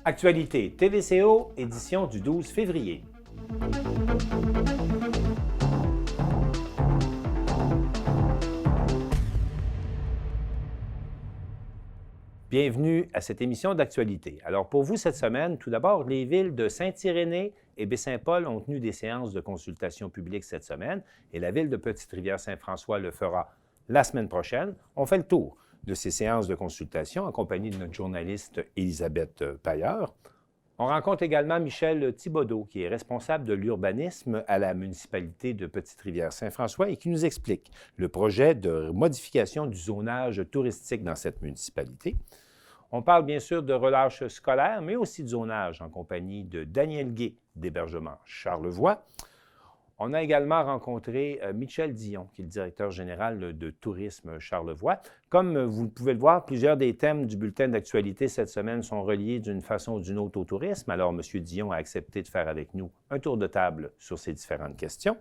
Actualité TVCO, édition du 12 février. Bienvenue à cette émission d'actualité. Alors pour vous cette semaine, tout d'abord, les villes de Saint-Irénée et Baie-Saint-Paul ont tenu des séances de consultation publique cette semaine et la ville de Petite-Rivière-Saint-François le fera la semaine prochaine. On fait le tour de ces séances de consultation en compagnie de notre journaliste Élisabeth Pailleur. On rencontre également Michel Thibodeau, qui est responsable de l'urbanisme à la municipalité de Petite-Rivière-Saint-François et qui nous explique le projet de modification du zonage touristique dans cette municipalité. On parle bien sûr de relâche scolaire, mais aussi de zonage en compagnie de Daniel Gay d'Hébergement Charlevoix. On a également rencontré Michel Dion, qui est le directeur général de Tourisme Charlevoix. Comme vous pouvez le voir, plusieurs des thèmes du bulletin d'actualité cette semaine sont reliés d'une façon ou d'une autre au tourisme. Alors, M. Dion a accepté de faire avec nous un tour de table sur ces différentes questions.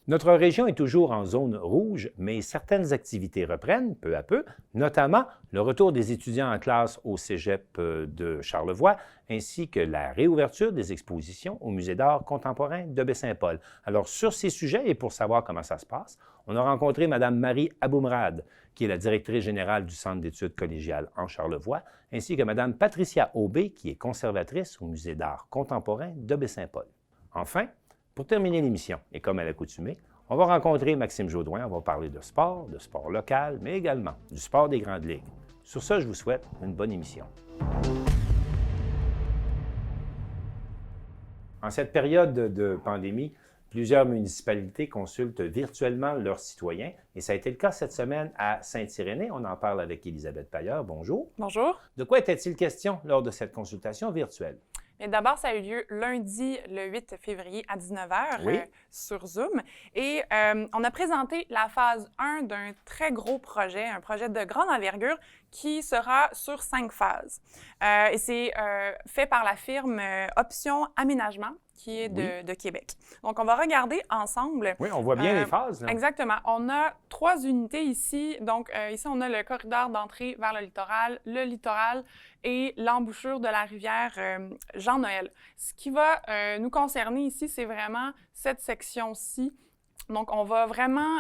Notre région est toujours en zone rouge, mais certaines activités reprennent peu à peu, notamment le retour des étudiants en classe au cégep de Charlevoix, ainsi que la réouverture des expositions au Musée d'art contemporain de Baie-Saint-Paul. Alors, sur ces sujets et pour savoir comment ça se passe, on a rencontré Mme Marie Aboumrad, qui est la directrice générale du Centre d'études collégiales en Charlevoix, ainsi que Mme Patricia Aubé, qui est conservatrice au Musée d'art contemporain de Baie-Saint-Paul. Enfin, pour terminer l'émission, et comme à l'accoutumée, on va rencontrer Maxime Jodoin, on va parler de sport local, mais également du sport des grandes ligues. Sur ce, je vous souhaite une bonne émission. En cette période de pandémie, plusieurs municipalités consultent virtuellement leurs citoyens et ça a été le cas cette semaine à Saint-Irénée. On en parle avec Élisabeth Pailleur. Bonjour. Bonjour. De quoi était-il question lors de cette consultation virtuelle? Et d'abord, ça a eu lieu lundi, le 8 février à 19h oui. Sur Zoom. Et on a présenté la phase 1 d'un très gros projet, un projet de grande envergure qui sera sur 5 phases. Et c'est fait par la firme Option Aménagement, qui est de Québec. Donc, on va regarder ensemble. Oui, on voit bien les phases. Là. Exactement. On a 3 unités ici. Donc, ici, on a le corridor d'entrée vers le littoral et l'embouchure de la rivière Jean-Noël. Ce qui va nous concerner ici, c'est vraiment cette section-ci. Donc, on va vraiment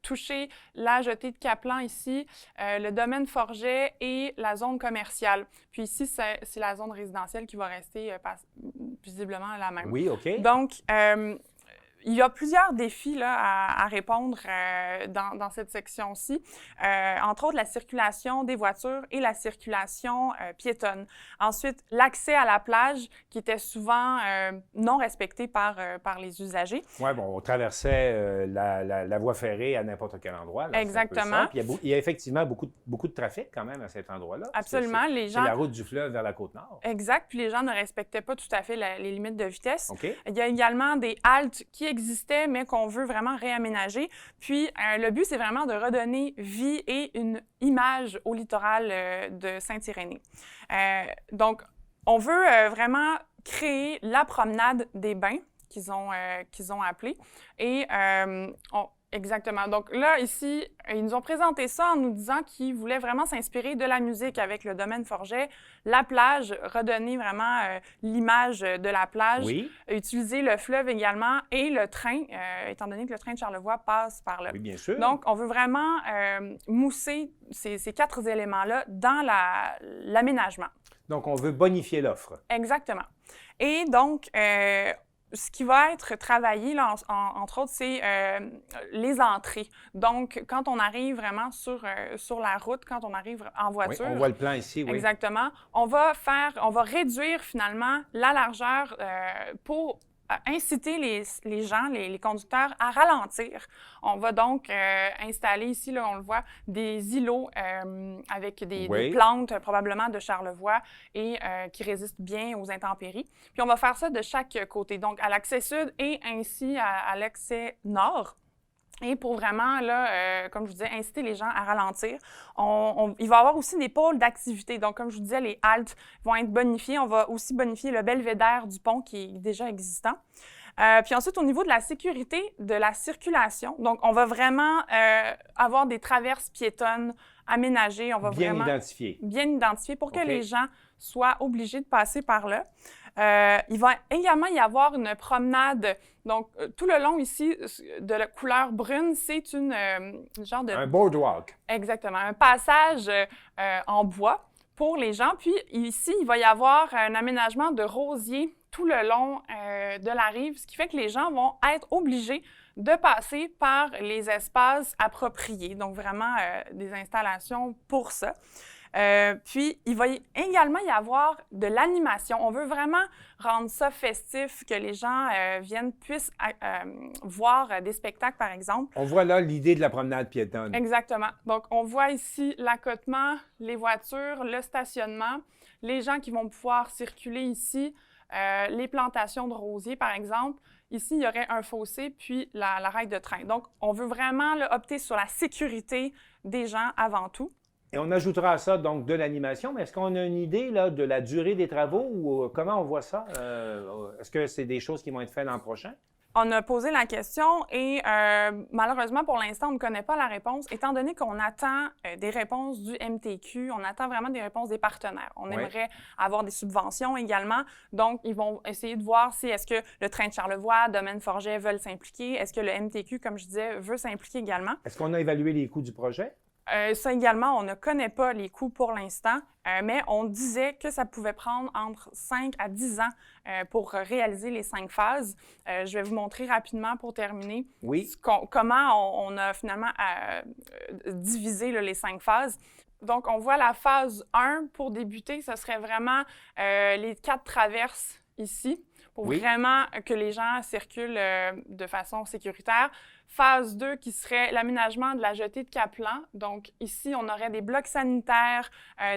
toucher la jetée de Caplan ici, le domaine Forget et la zone commerciale. Puis ici, c'est la zone résidentielle qui va rester visiblement la même. Oui, OK. Donc, il y a plusieurs défis là, à répondre dans cette section-ci, entre autres la circulation des voitures et la circulation piétonne. Ensuite, l'accès à la plage qui était souvent non respecté par les usagers. Oui, bon, on traversait la voie ferrée à n'importe quel endroit. Là, exactement. Puis il y a effectivement beaucoup de trafic quand même à cet endroit-là. Absolument. C'est la route du fleuve vers la Côte-Nord. Exact. Puis les gens ne respectaient pas tout à fait les limites de vitesse. OK. Il y a également des haltes qui existait, mais qu'on veut vraiment réaménager. Puis, le but, c'est vraiment de redonner vie et une image au littoral de Saint-Irénée. Donc, on veut vraiment créer la promenade des bains qu'ils ont appelée. Et exactement. Donc là, ici, ils nous ont présenté ça en nous disant qu'ils voulaient vraiment s'inspirer de la musique avec le domaine Forget, la plage, redonner vraiment l'image de la plage, oui. Utiliser le fleuve également et le train, étant donné que le train de Charlevoix passe par là. Oui, bien sûr. Donc, on veut vraiment mousser ces 4 éléments-là dans l'aménagement. Donc, on veut bonifier l'offre. Exactement. Et donc, ce qui va être travaillé, là, entre autres, c'est les entrées. Donc, quand on arrive vraiment sur la route, quand on arrive en voiture... Oui, on voit le plan ici, oui. Exactement. On va réduire finalement la largeur pour inciter les gens, les conducteurs à ralentir. On va donc installer ici, là, on le voit, des îlots avec des plantes probablement de Charlevoix et qui résistent bien aux intempéries. Puis on va faire ça de chaque côté, donc à l'accès sud et ainsi à l'accès nord. Et pour vraiment, là, comme je vous disais, inciter les gens à ralentir, il va y avoir aussi des pôles d'activité. Donc, comme je vous disais, les haltes vont être bonifiés. On va aussi bonifier le belvédère du pont qui est déjà existant. Puis ensuite, au niveau de la sécurité de la circulation, donc on va vraiment avoir des traverses piétonnes aménagées. On va bien vraiment identifiées. Bien identifiées pour que les gens soient obligés de passer par là. Il va également y avoir une promenade. Donc, tout le long ici, de la couleur brune, c'est une genre de... Un boardwalk. Exactement, un passage en bois pour les gens. Puis ici, il va y avoir un aménagement de rosiers tout le long de la rive, ce qui fait que les gens vont être obligés de passer par les espaces appropriés. Donc, vraiment, des installations pour ça. Puis, il va également y avoir de l'animation. On veut vraiment rendre ça festif, que les gens puissent voir des spectacles, par exemple. On voit là l'idée de la promenade piétonne. Exactement. Donc, on voit ici l'accotement, les voitures, le stationnement, les gens qui vont pouvoir circuler ici, les plantations de rosiers, par exemple. Ici, il y aurait un fossé, puis la rail de train. Donc, on veut vraiment là, opter sur la sécurité des gens avant tout. Et on ajoutera à ça donc de l'animation, mais est-ce qu'on a une idée là, de la durée des travaux ou comment on voit ça? Est-ce que c'est des choses qui vont être faites l'an prochain? On a posé la question et malheureusement, pour l'instant, on ne connaît pas la réponse, étant donné qu'on attend des réponses du MTQ, on attend vraiment des réponses des partenaires. On aimerait avoir des subventions également. Donc, ils vont essayer de voir si est-ce que le train de Charlevoix, Domaine Forget veulent s'impliquer. Est-ce que le MTQ, comme je disais, veut s'impliquer également? Est-ce qu'on a évalué les coûts du projet? Ça également, on ne connaît pas les coûts pour l'instant, mais on disait que ça pouvait prendre entre 5 à 10 ans pour réaliser les 5 phases. Je vais vous montrer rapidement pour terminer comment on a finalement divisé là, les 5 phases. Donc, on voit la phase 1 pour débuter, ce serait vraiment les 4 traverses ici pour vraiment que les gens circulent de façon sécuritaire. Phase 2 qui serait l'aménagement de la jetée de Caplan. Donc ici, on aurait des blocs sanitaires,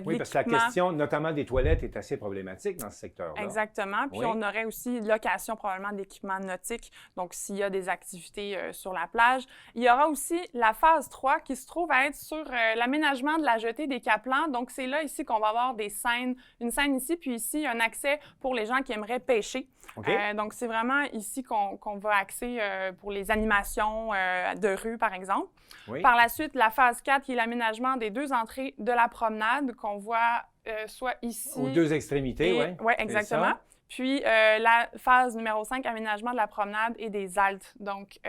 Oui, parce que la question, notamment des toilettes, est assez problématique dans ce secteur-là. Exactement. Puis on aurait aussi location probablement d'équipements nautiques, donc s'il y a des activités sur la plage. Il y aura aussi la phase 3 qui se trouve à être sur l'aménagement de la jetée des Caplans. Donc c'est là ici qu'on va avoir des scènes, une scène ici, puis ici un accès pour les gens qui aimeraient pêcher. Donc c'est vraiment ici qu'on va axer pour les animations de rue, par exemple. Par la suite, la phase 4, qui est l'aménagement des 2 entrées de la promenade, qu'on voit soit ici... Aux 2 extrémités, oui. Oui, exactement. Puis la phase numéro 5, aménagement de la promenade et des haltes, donc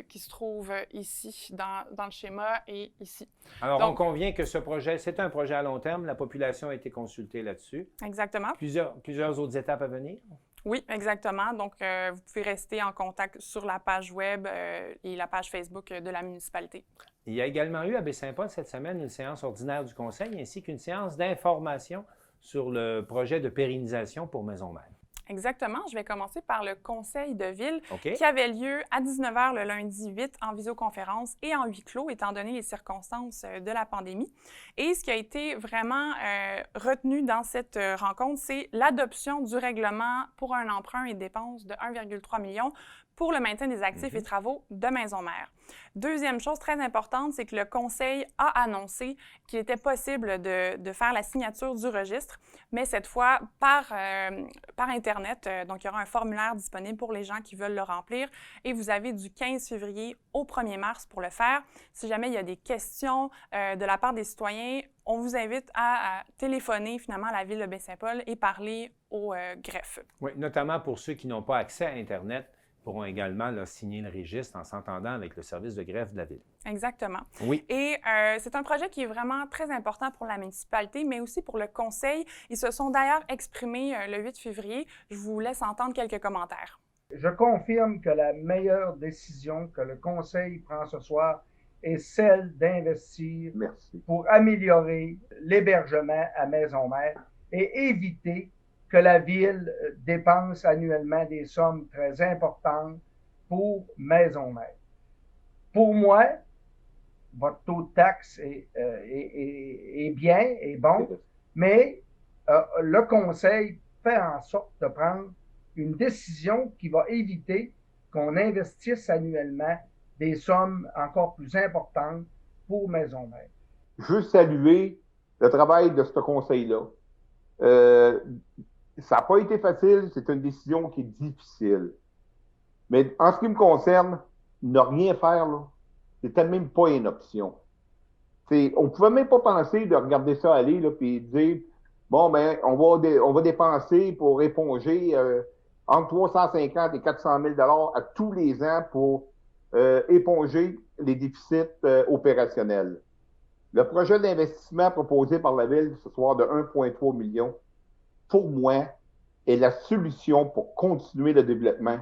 qui se trouvent ici, dans le schéma et ici. Alors, donc, on convient que ce projet, c'est un projet à long terme. La population a été consultée là-dessus. Exactement. Plusieurs autres étapes à venir? Oui, exactement. Donc, vous pouvez rester en contact sur la page web et la page Facebook de la municipalité. Il y a également eu à Baie-Saint-Paul cette semaine une séance ordinaire du Conseil ainsi qu'une séance d'information sur le projet de pérennisation pour Maisons-Mères. Exactement. Je vais commencer par le conseil de ville qui avait lieu à 19h le lundi 8 en visioconférence et en huis clos, étant donné les circonstances de la pandémie. Et ce qui a été vraiment retenu dans cette rencontre, c'est l'adoption du règlement pour un emprunt et dépenses de 1,3 million pour le maintien des actifs et travaux de Maisons-Mères. Deuxième chose très importante, c'est que le Conseil a annoncé qu'il était possible de faire la signature du registre, mais cette fois par Internet. Donc, il y aura un formulaire disponible pour les gens qui veulent le remplir et vous avez du 15 février au 1er mars pour le faire. Si jamais il y a des questions de la part des citoyens, on vous invite à téléphoner finalement à la Ville de Baie-Saint-Paul et parler au greffe. Oui, notamment pour ceux qui n'ont pas accès à Internet, pourront également là, signer le registre en s'entendant avec le service de greffe de la Ville. Exactement. Oui. Et c'est un projet qui est vraiment très important pour la municipalité, mais aussi pour le Conseil. Ils se sont d'ailleurs exprimés le 8 février. Je vous laisse entendre quelques commentaires. Je confirme que la meilleure décision que le Conseil prend ce soir est celle d'investir pour améliorer l'hébergement à Maisons-Mères et éviter que la Ville dépense annuellement des sommes très importantes pour Maisons-Mères. Pour moi, votre taux de taxe est bien, est bon, mais le Conseil fait en sorte de prendre une décision qui va éviter qu'on investisse annuellement des sommes encore plus importantes pour Maisons-Mères. Je veux saluer le travail de ce Conseil-là. Ça n'a pas été facile, c'est une décision qui est difficile. Mais en ce qui me concerne, ne rien faire, là, c'était même pas une option. On ne pouvait même pas penser de regarder ça aller et dire bon, ben, on va dépenser pour éponger entre 350 et 400 000 à tous les ans pour éponger les déficits opérationnels. Le projet d'investissement proposé par la Ville ce soir de 1,3 million, pour moi, est la solution pour continuer le développement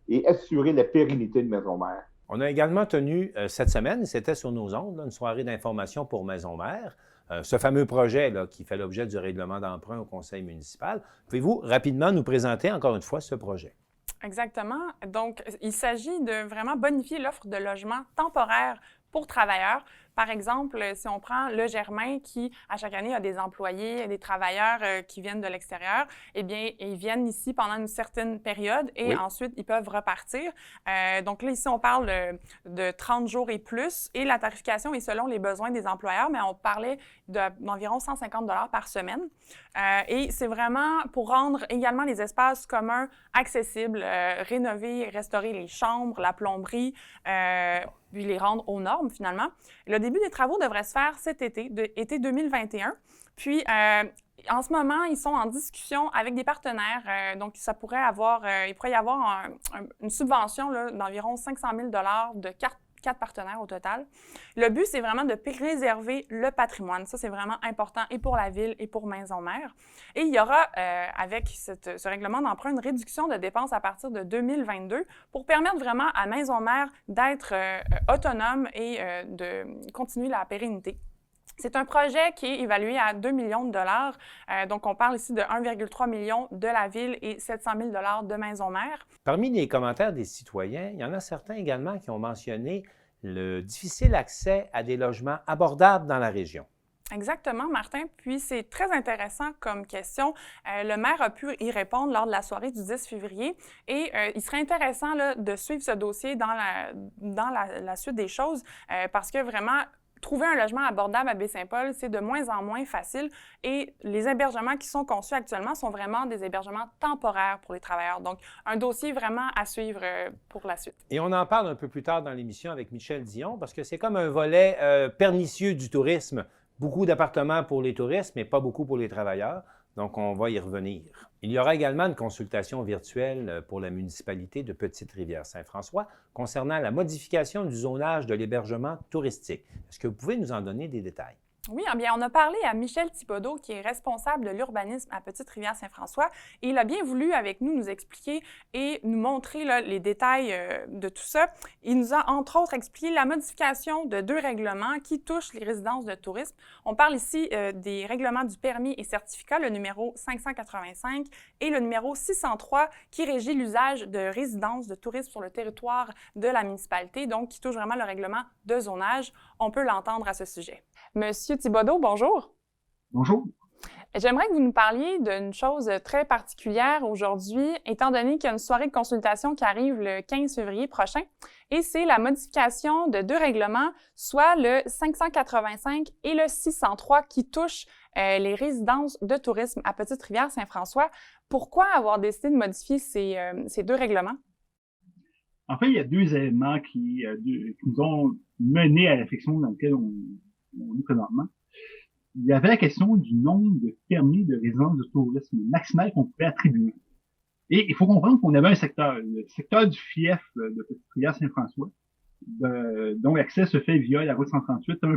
et assurer la pérennité de Maison-Mère. On a également tenu cette semaine, c'était sur nos ondes, là, une soirée d'information pour Maison-Mère. Ce fameux projet là, qui fait l'objet du règlement d'emprunt au conseil municipal. Pouvez-vous rapidement nous présenter encore une fois ce projet? Exactement. Donc, il s'agit de vraiment bonifier l'offre de logements temporaires pour travailleurs. Par exemple, si on prend Le Germain qui, à chaque année, a des employés, des travailleurs qui viennent de l'extérieur, eh bien, ils viennent ici pendant une certaine période et ensuite, ils peuvent repartir. Donc là, ici, on parle de 30 jours et plus et la tarification est selon les besoins des employeurs, mais on parlait d'environ 150 $ par semaine. Et c'est vraiment pour rendre également les espaces communs accessibles, rénover, restaurer les chambres, la plomberie, puis les rendre aux normes, finalement. Le début des travaux devrait se faire cet été, été 2021. Puis, en ce moment, ils sont en discussion avec des partenaires. Donc, il pourrait y avoir une subvention d'environ 500 000 $ de quatre partenaires au total. Le but, c'est vraiment de préserver le patrimoine. Ça, c'est vraiment important et pour la Ville et pour Maison-Mère. Et il y aura, avec ce règlement d'emprunt, une réduction de dépenses à partir de 2022 pour permettre vraiment à Maison-Mère d'être autonome et de continuer la pérennité. C'est un projet qui est évalué à 2 millions de dollars. Donc, on parle ici de 1,3 million de la Ville et 700 000 $ de Maison-Mère. Parmi les commentaires des citoyens, il y en a certains également qui ont mentionné le difficile accès à des logements abordables dans la région. Exactement, Martin. Puis, c'est très intéressant comme question. Le maire a pu y répondre lors de la soirée du 10 février et il serait intéressant là, de suivre ce dossier dans la suite des choses parce que vraiment, trouver un logement abordable à Baie-Saint-Paul, c'est de moins en moins facile et les hébergements qui sont conçus actuellement sont vraiment des hébergements temporaires pour les travailleurs. Donc, un dossier vraiment à suivre pour la suite. Et on en parle un peu plus tard dans l'émission avec Michel Dion parce que c'est comme un volet pernicieux du tourisme. Beaucoup d'appartements pour les touristes, mais pas beaucoup pour les travailleurs. Donc, on va y revenir. Il y aura également une consultation virtuelle pour la municipalité de Petite-Rivière-Saint-François concernant la modification du zonage de l'hébergement touristique. Est-ce que vous pouvez nous en donner des détails? Oui, bien, on a parlé à Michel Thibodeau, qui est responsable de l'urbanisme à Petite-Rivière-Saint-François, et il a bien voulu, avec nous expliquer et nous montrer là, les détails de tout ça. Il nous a, entre autres, expliqué la modification de 2 règlements qui touchent les résidences de tourisme. On parle ici des règlements du permis et certificat, le numéro 585 et le numéro 603, qui régit l'usage de résidences de tourisme sur le territoire de la municipalité, donc qui touche vraiment le règlement de zonage. On peut l'entendre à ce sujet. Monsieur Thibodeau, bonjour. Bonjour. J'aimerais que vous nous parliez d'une chose très particulière aujourd'hui, étant donné qu'il y a une soirée de consultation qui arrive le 15 février prochain, et c'est la modification de 2 règlements, soit le 585 et le 603, qui touchent les résidences de tourisme à Petite-Rivière-Saint-François. Pourquoi avoir décidé de modifier ces 2 règlements? En fait, il y a 2 éléments qui nous ont menés à la réflexion dans laquelle on est présentement. Il y avait la question du nombre de permis de résidence de tourisme maximal qu'on pouvait attribuer. Et il faut comprendre qu'on avait un secteur, le secteur du fief de Petite-Rivière-Saint-François, dont l'accès se fait via la route 138, un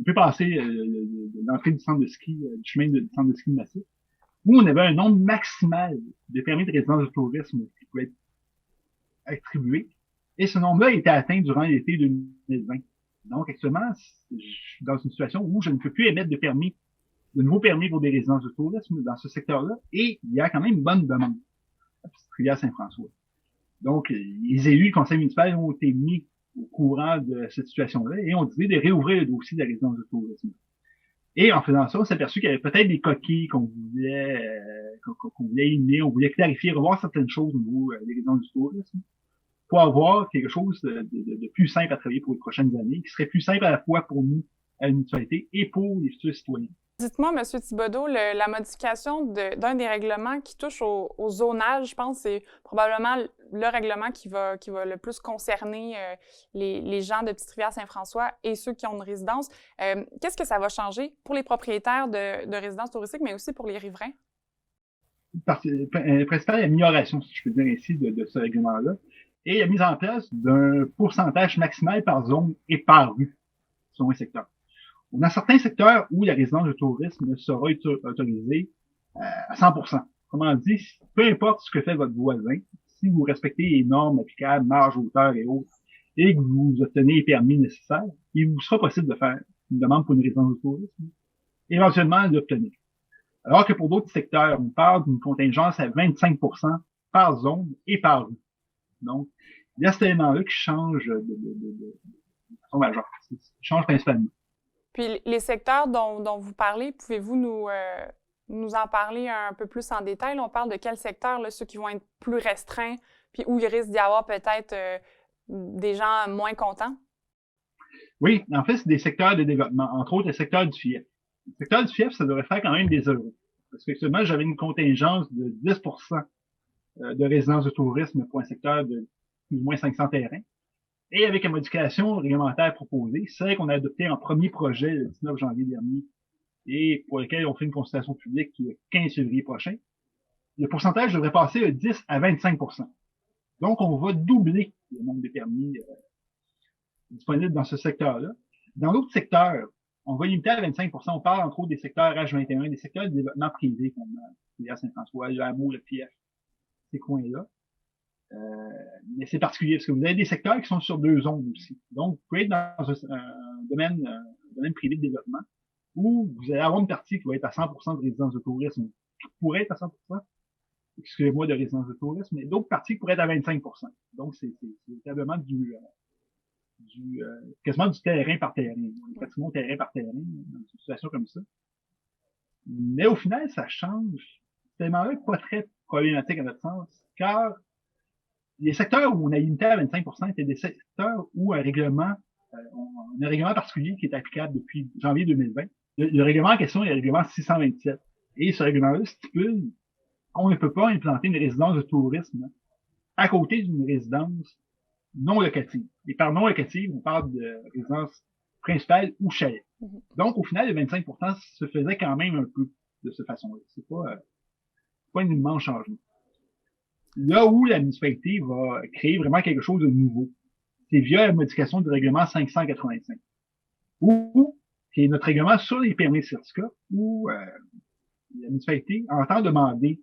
peu passé l'entrée du centre de ski, du chemin du centre de ski de Massif, où on avait un nombre maximal de permis de résidence de tourisme qui pouvait être attribué. Et ce nombre-là a été atteint durant l'été 2020. Donc, actuellement, je suis dans une situation où je ne peux plus émettre de nouveaux permis pour des résidences de tourisme dans ce secteur-là, et il y a quand même une bonne demande à Petite-Rivière-Saint-François. Donc, les élus du conseil municipal ont été mis au courant de cette situation-là et ont décidé de réouvrir le dossier de la résidence de tourisme. Et en faisant ça, on s'est aperçu qu'il y avait peut-être des coquilles qu'on voulait éliminer, on voulait clarifier, revoir certaines choses au niveau des résidences du tourisme, pour avoir quelque chose de plus simple à travailler pour les prochaines années, qui serait plus simple à la fois pour nous, à la municipalité, et pour les futurs citoyens. Dites-moi, M. Thibodeau, la modification d'un des règlements qui touche au zonage, je pense, c'est probablement le règlement qui va le plus concerner les gens de Petite-Rivière-Saint-François et ceux qui ont une résidence. Qu'est-ce que ça va changer pour les propriétaires de résidences touristiques, mais aussi pour les riverains? Principale amélioration, si je peux dire ainsi, de ce règlement-là, et la mise en place d'un pourcentage maximal par zone et par rue, selon les secteurs. On a certains secteurs où la résidence de tourisme sera autorisée à 100%. Comment dit, peu importe ce que fait votre voisin, si vous respectez les normes applicables, marge, hauteur et autres, et que vous obtenez les permis nécessaires, il vous sera possible de faire une demande pour une résidence de tourisme, éventuellement l'obtenir. Alors que pour d'autres secteurs, on parle d'une contingence à 25% par zone et par rue. Donc, il y a cet élément-là qui change de façon majeure. Qui change principalement. Puis les secteurs dont vous parlez, pouvez-vous nous en parler un peu plus en détail? Là, on parle de quels secteurs, là, ceux qui vont être plus restreints, puis où il risque d'y avoir peut-être des gens moins contents? Oui, en fait, c'est des secteurs de développement, entre autres le secteur du FIEF. Le secteur du FIEF, ça devrait faire quand même des euros. Parce qu'actuellement, j'avais une contingence de 10% de résidence de tourisme pour un secteur de plus ou moins 500 terrains. Et avec la modification réglementaire proposée, celle qu'on a adoptée en premier projet le 19 janvier dernier et pour lequel on fait une consultation publique le 15 février prochain, le pourcentage devrait passer de 10 à 25%. Donc, on va doubler le nombre de permis disponibles dans ce secteur-là. Dans l'autre secteur, on va limiter à 25%. On parle entre autres des secteurs H21, des secteurs de développement privé comme Saint-François, le hameau, le FIEF, ces coins-là. Mais c'est particulier parce que vous avez des secteurs qui sont sur 2 zones aussi. Donc, vous pouvez être dans un domaine privé de développement où vous allez avoir une partie qui va être à 100% de résidence de tourisme, qui pourrait être à 100%, excusez-moi, de résidence de tourisme, mais d'autres parties qui pourraient être à 25%. Donc, c'est véritablement quasiment du terrain par terrain, pratiquement terrain par terrain, dans une situation comme ça. Mais au final, ça change. C'est tellement pas très problématique à notre sens, car les secteurs où on a limité à 25% étaient des secteurs où un règlement particulier qui est applicable depuis janvier 2020. Le règlement en question est le règlement 627. Et ce règlement-là stipule qu'on ne peut pas implanter une résidence de tourisme à côté d'une résidence non locative. Et par non locative, on parle de résidence principale ou chalet. Donc, au final, le 25% se faisait quand même un peu de cette façon-là. C'est pas un immense changement. Là où la municipalité va créer vraiment quelque chose de nouveau, c'est via la modification du règlement 585. Qui est notre règlement sur les permis de certificat, où la municipalité entend demander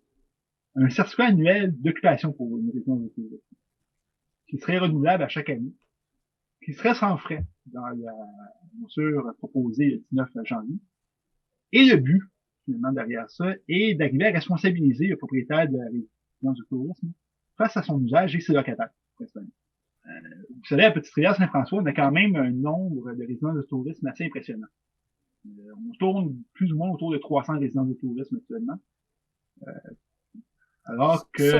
un certificat annuel d'occupation pour une résidence de tourisme, qui serait renouvelable à chaque année, qui serait sans frais dans la mesure proposée le 19 janvier. Et le but, finalement, derrière ça, est d'arriver à responsabiliser le propriétaire de la résidence de tourisme face à son usage et ses locataires. Vous savez, à Petite-Rivière-Saint-François, on a quand même un nombre de résidences de tourisme assez impressionnant. On tourne plus ou moins autour de 300 résidences de tourisme actuellement. Alors que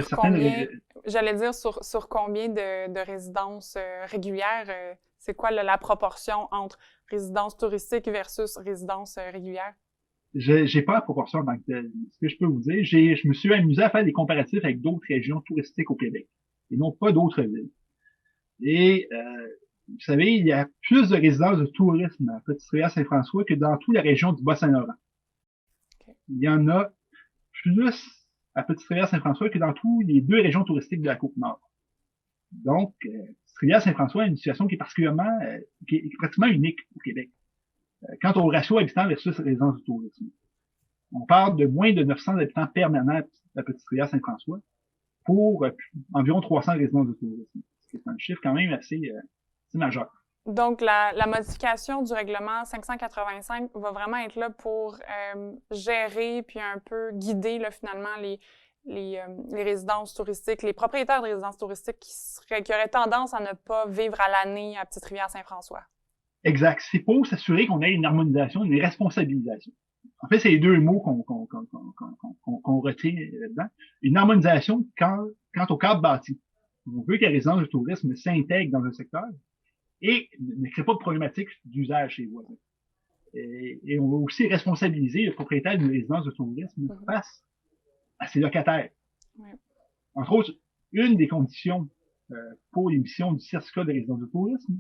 j'allais dire sur combien de résidences régulières, c'est quoi la proportion entre résidences touristiques versus résidences régulières? J'ai pas la proportion en tant que telle. Ce que je peux vous dire, je me suis amusé à faire des comparatifs avec d'autres régions touristiques au Québec, et non pas d'autres villes. Et vous savez, il y a plus de résidences de tourisme à Petite-Rivière-Saint-François que dans toute la région du Bas-Saint-Laurent. Okay. Il y en a plus à Petite-Rivière-Saint-François que dans toutes les 2 régions touristiques de la Côte-Nord. Donc, Petite-Rivière-Saint-François a une situation qui est particulièrement, qui est pratiquement unique au Québec. Quant au ratio habitants versus résidence de tourisme. On parle de moins de 900 habitants permanents à Petite-Rivière-Saint-François pour environ 300 résidences de tourisme. C'est un chiffre quand même assez majeur. Donc, la modification du règlement 585 va vraiment être là pour gérer puis un peu guider là, finalement les résidences touristiques, les propriétaires de résidences touristiques qui auraient tendance à ne pas vivre à l'année à Petite-Rivière-Saint-François. Exact. C'est pour s'assurer qu'on ait une harmonisation, une responsabilisation. En fait, c'est les 2 mots qu'on retient là-dedans. Une harmonisation quant au cadre bâti. On veut que la résidence de tourisme s'intègre dans un secteur et ne crée pas de problématique d'usage chez les voisins. Et on va aussi responsabiliser le propriétaire d'une résidence de tourisme face à ses locataires. Oui. Entre autres, une des conditions pour l'émission du certificat de résidence de tourisme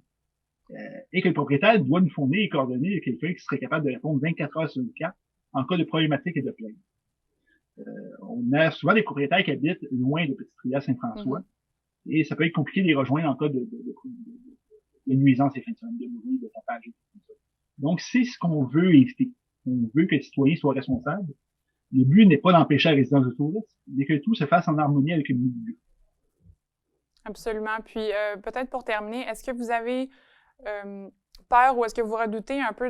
est que le propriétaire doit nous fournir les coordonnées de quelqu'un qui serait capable de répondre 24 heures sur 24 en cas de problématique et de plainte. On a souvent des propriétaires qui habitent loin de Petite-Rivière-Saint-François et ça peut être compliqué de les rejoindre en cas de nuisance et de bruit, de tapage. Donc, c'est ce qu'on veut éviter. On veut que les citoyens soient responsables. Le but n'est pas d'empêcher la résidence de tourisme, mais que tout se fasse en harmonie avec le milieu. Absolument. Puis, peut-être pour terminer, est-ce que vous avez peur ou est-ce que vous redoutez un peu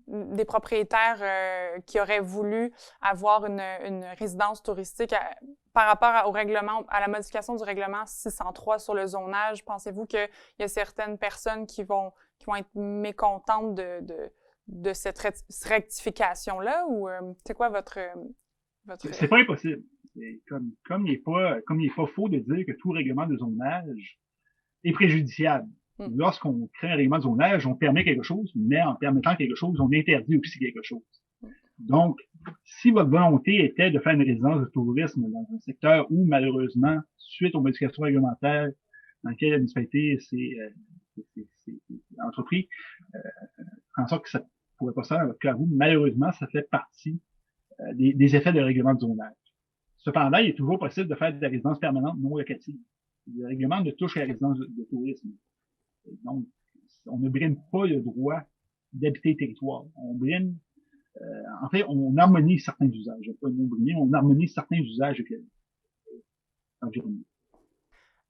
des propriétaires qui auraient voulu avoir une résidence touristique par rapport au règlement, à la modification du règlement 603 sur le zonage? Pensez-vous qu'il y a certaines personnes qui vont être mécontentes de cette rectification-là? Ou c'est quoi votre... C'est pas impossible. Et comme il n'est pas faux de dire que tout règlement de zonage est préjudiciable. Lorsqu'on crée un règlement de zonage, on permet quelque chose, mais en permettant quelque chose, on interdit aussi quelque chose. Donc, si votre volonté était de faire une résidence de tourisme dans un secteur où, malheureusement, suite aux modifications réglementaires dans lesquelles la municipalité s'est entrepris, en sorte que ça pourrait pas se faire dans votre cas à vous, malheureusement, ça fait partie des effets de règlement de zonage. Cependant, il est toujours possible de faire des résidences permanentes non locatives. Le règlement ne touche qu'à la résidence de tourisme. Donc, on ne brime pas le droit d'habiter le territoire. On brime, en fait, on harmonise certains usages. Pas non brimer, on harmonise certains usages avec l'environnement.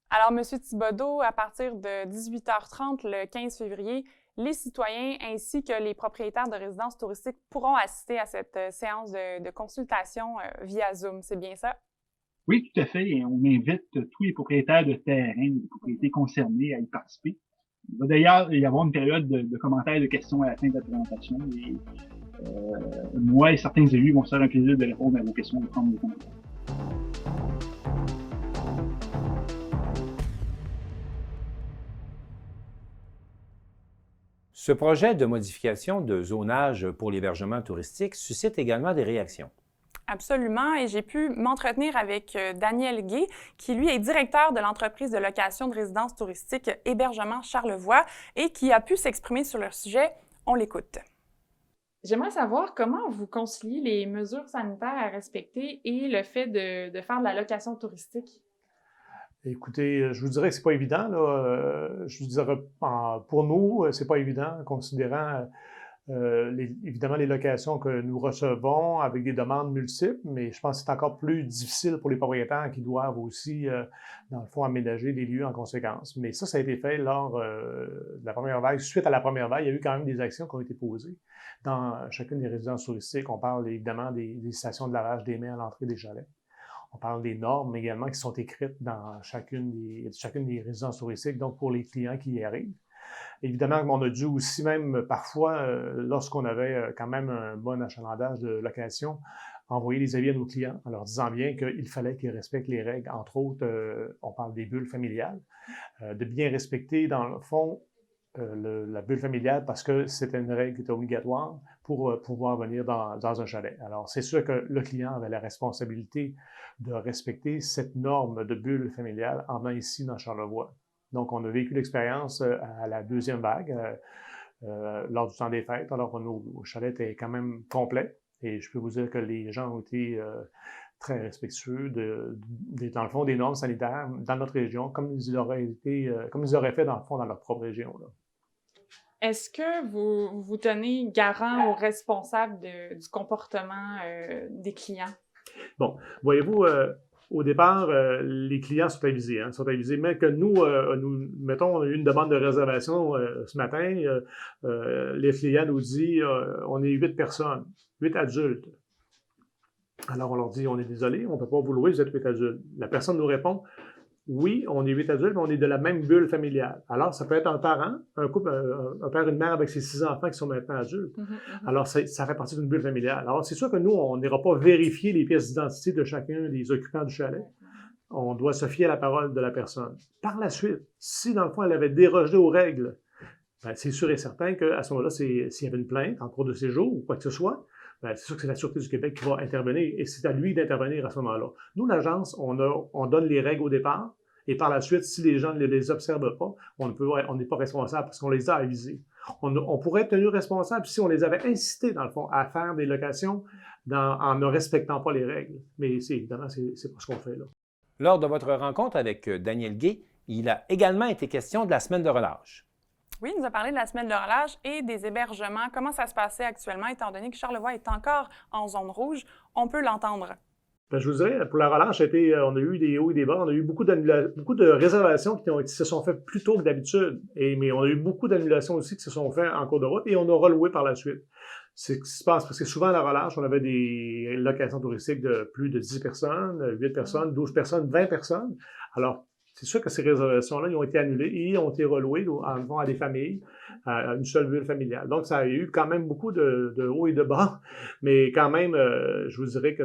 Alors, M. Thibodeau, à partir de 18h30 le 15 février, les citoyens ainsi que les propriétaires de résidences touristiques pourront assister à cette séance de consultation via Zoom. C'est bien ça? Oui, tout à fait. Et on invite tous les propriétaires de terrain, les propriétés concernées à y participer. Il va d'ailleurs y avoir une période de commentaires et de questions à la fin de la présentation. Et moi et certains élus vont se faire un plaisir de répondre à vos questions et de prendre des commentaires. Ce projet de modification de zonage pour l'hébergement touristique suscite également des réactions. Absolument, et j'ai pu m'entretenir avec Daniel Gay, qui lui est directeur de l'entreprise de location de résidences touristiques Hébergement Charlevoix et qui a pu s'exprimer sur le sujet. On l'écoute. J'aimerais savoir comment vous conciliez les mesures sanitaires à respecter et le fait de faire de la location touristique. Écoutez, je vous dirais que c'est pas évident, là. Je vous dirais, pour nous, c'est pas évident, considérant évidemment les locations que nous recevons avec des demandes multiples, mais je pense que c'est encore plus difficile pour les propriétaires qui doivent aussi, dans le fond, aménager les lieux en conséquence. Mais ça a été fait lors de la première vague. Suite à la première vague, il y a eu quand même des actions qui ont été posées dans chacune des résidences touristiques. On parle évidemment des stations de lavage des mains à l'entrée des chalets. On parle des normes également qui sont écrites dans chacune des résidences touristiques, donc pour les clients qui y arrivent. Évidemment, on a dû aussi même parfois, lorsqu'on avait quand même un bon achalandage de location, envoyer des avis à nos clients en leur disant bien qu'il fallait qu'ils respectent les règles. Entre autres, on parle des bulles familiales, de bien respecter dans le fond la bulle familiale parce que c'était une règle qui était obligatoire pour pouvoir venir dans un chalet. Alors, c'est sûr que le client avait la responsabilité de respecter cette norme de bulle familiale en venant ici dans Charlevoix. Donc, on a vécu l'expérience à la deuxième vague lors du temps des fêtes. Alors, nos chalets étaient quand même complets et je peux vous dire que les gens ont été très respectueux dans le fond, des normes sanitaires dans notre région, comme ils auraient fait dans le fond dans leur propre région, là. Est-ce que vous tenez garant aux responsables du comportement des clients? Bon, voyez-vous, au départ, les clients sont avisés, mais que nous, mettons, on a eu une demande de réservation ce matin, les clients nous disent, on est 8 personnes, 8 adultes. Alors, on leur dit, on est désolé, on ne peut pas vous louer, vous êtes 8 adultes. La personne nous répond, oui, on est 8 adultes, mais on est de la même bulle familiale. Alors, ça peut être un parent, un couple, un père et une mère avec ses 6 enfants qui sont maintenant adultes. Alors, ça fait partie d'une bulle familiale. Alors, c'est sûr que nous, on n'ira pas vérifier les pièces d'identité de chacun des occupants du chalet. On doit se fier à la parole de la personne. Par la suite, si dans le fond, elle avait dérogé aux règles ben, c'est sûr et certain qu'à ce moment-là, s'il y avait une plainte en cours de séjour ou quoi que ce soit, ben, c'est sûr que c'est la Sûreté du Québec qui va intervenir et c'est à lui d'intervenir à ce moment-là. Nous, l'agence, on donne les règles au départ et par la suite, si les gens ne les observent pas, on n'est pas responsable parce qu'on les a avisés. On pourrait être tenu responsable si on les avait incités, dans le fond, à faire des locations en ne respectant pas les règles. Mais évidemment, c'est pas ce qu'on fait là. Lors de votre rencontre avec Daniel Gay, il a également été question de la semaine de relâche. Oui, il nous a parlé de la semaine de relâche et des hébergements. Comment ça se passait actuellement, étant donné que Charlevoix est encore en zone rouge? On peut l'entendre. Ben, je vous dirais, pour la relâche, on a eu des hauts et des bas. On a eu beaucoup de réservations qui se sont faites plus tôt que d'habitude. Mais on a eu beaucoup d'annulations aussi qui se sont faites en cours de route et on a reloué par la suite. C'est ce qui se passe parce que souvent, à la relâche, on avait des locations touristiques de plus de 10 personnes, 8 personnes, 12 personnes, 20 personnes. Alors, c'est sûr que ces réservations-là, ils ont été annulées et ont été relouées à des familles, à une seule bulle familiale. Donc, ça a eu quand même beaucoup de hauts et de bas, mais quand même, je vous dirais que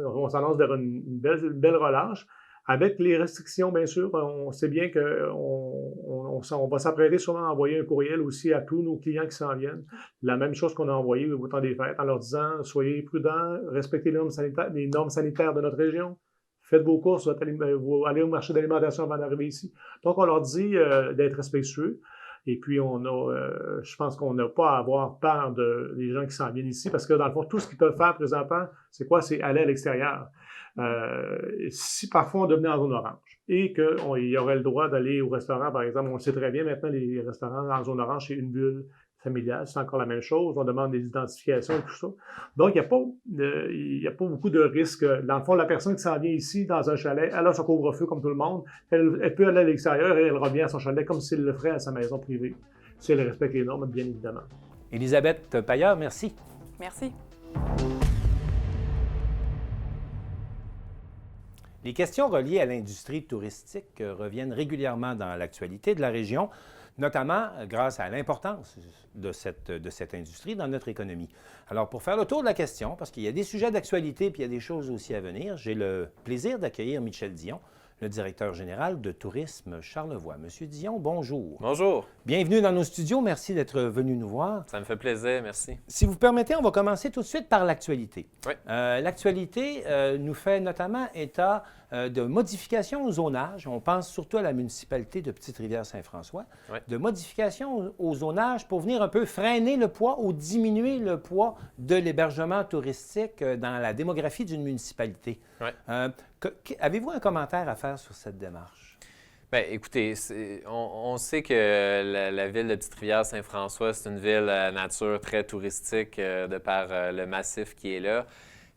on s'annonce vers une belle relâche. Avec les restrictions, bien sûr, on sait bien qu'on va s'apprêter sûrement à envoyer un courriel aussi à tous nos clients qui s'en viennent. La même chose qu'on a envoyé au temps des fêtes en leur disant « Soyez prudents, respectez les normes sanitaires de notre région. » Faites vos courses, vous allez au marché d'alimentation avant d'arriver ici. Donc, on leur dit d'être respectueux. Et puis, je pense qu'on n'a pas à avoir peur des gens qui s'en viennent ici parce que, dans le fond, tout ce qu'ils peuvent faire présentement, c'est quoi? C'est aller à l'extérieur. Si parfois on devenait en zone orange et qu'il y aurait le droit d'aller au restaurant, par exemple, on le sait très bien maintenant, les restaurants en zone orange, c'est une bulle familiale, c'est encore la même chose, on demande des identifications et tout ça. Donc, il n'y a pas beaucoup de risques. Dans le fond, la personne qui s'en vient ici, dans un chalet, elle a son couvre-feu comme tout le monde, elle peut aller à l'extérieur et elle revient à son chalet comme s'il le ferait à sa maison privée, si elle respecte les normes, bien évidemment. Élisabeth Paillard, merci. Merci. Les questions reliées à l'industrie touristique reviennent régulièrement dans l'actualité de la région, notamment grâce à l'importance de cette industrie dans notre économie. Alors, pour faire le tour de la question, parce qu'il y a des sujets d'actualité puis il y a des choses aussi à venir, j'ai le plaisir d'accueillir Michel Dion, le directeur général de Tourisme Charlevoix. Monsieur Dion, bonjour. Bonjour. Bienvenue dans nos studios. Merci d'être venu nous voir. Ça me fait plaisir, merci. Si vous permettez, on va commencer tout de suite par l'actualité. Oui. L'actualité nous fait notamment état de modifications au zonage. On pense surtout à la municipalité de Petite-Rivière-Saint-François. Oui. De modifications au zonage pour venir un peu freiner le poids ou diminuer le poids de l'hébergement touristique dans la démographie d'une municipalité. Oui. Avez-vous un commentaire à faire sur cette démarche? Bien, écoutez, on sait que la ville de Petite-Rivière-Saint-François, c'est une ville à nature très touristique de par le massif qui est là.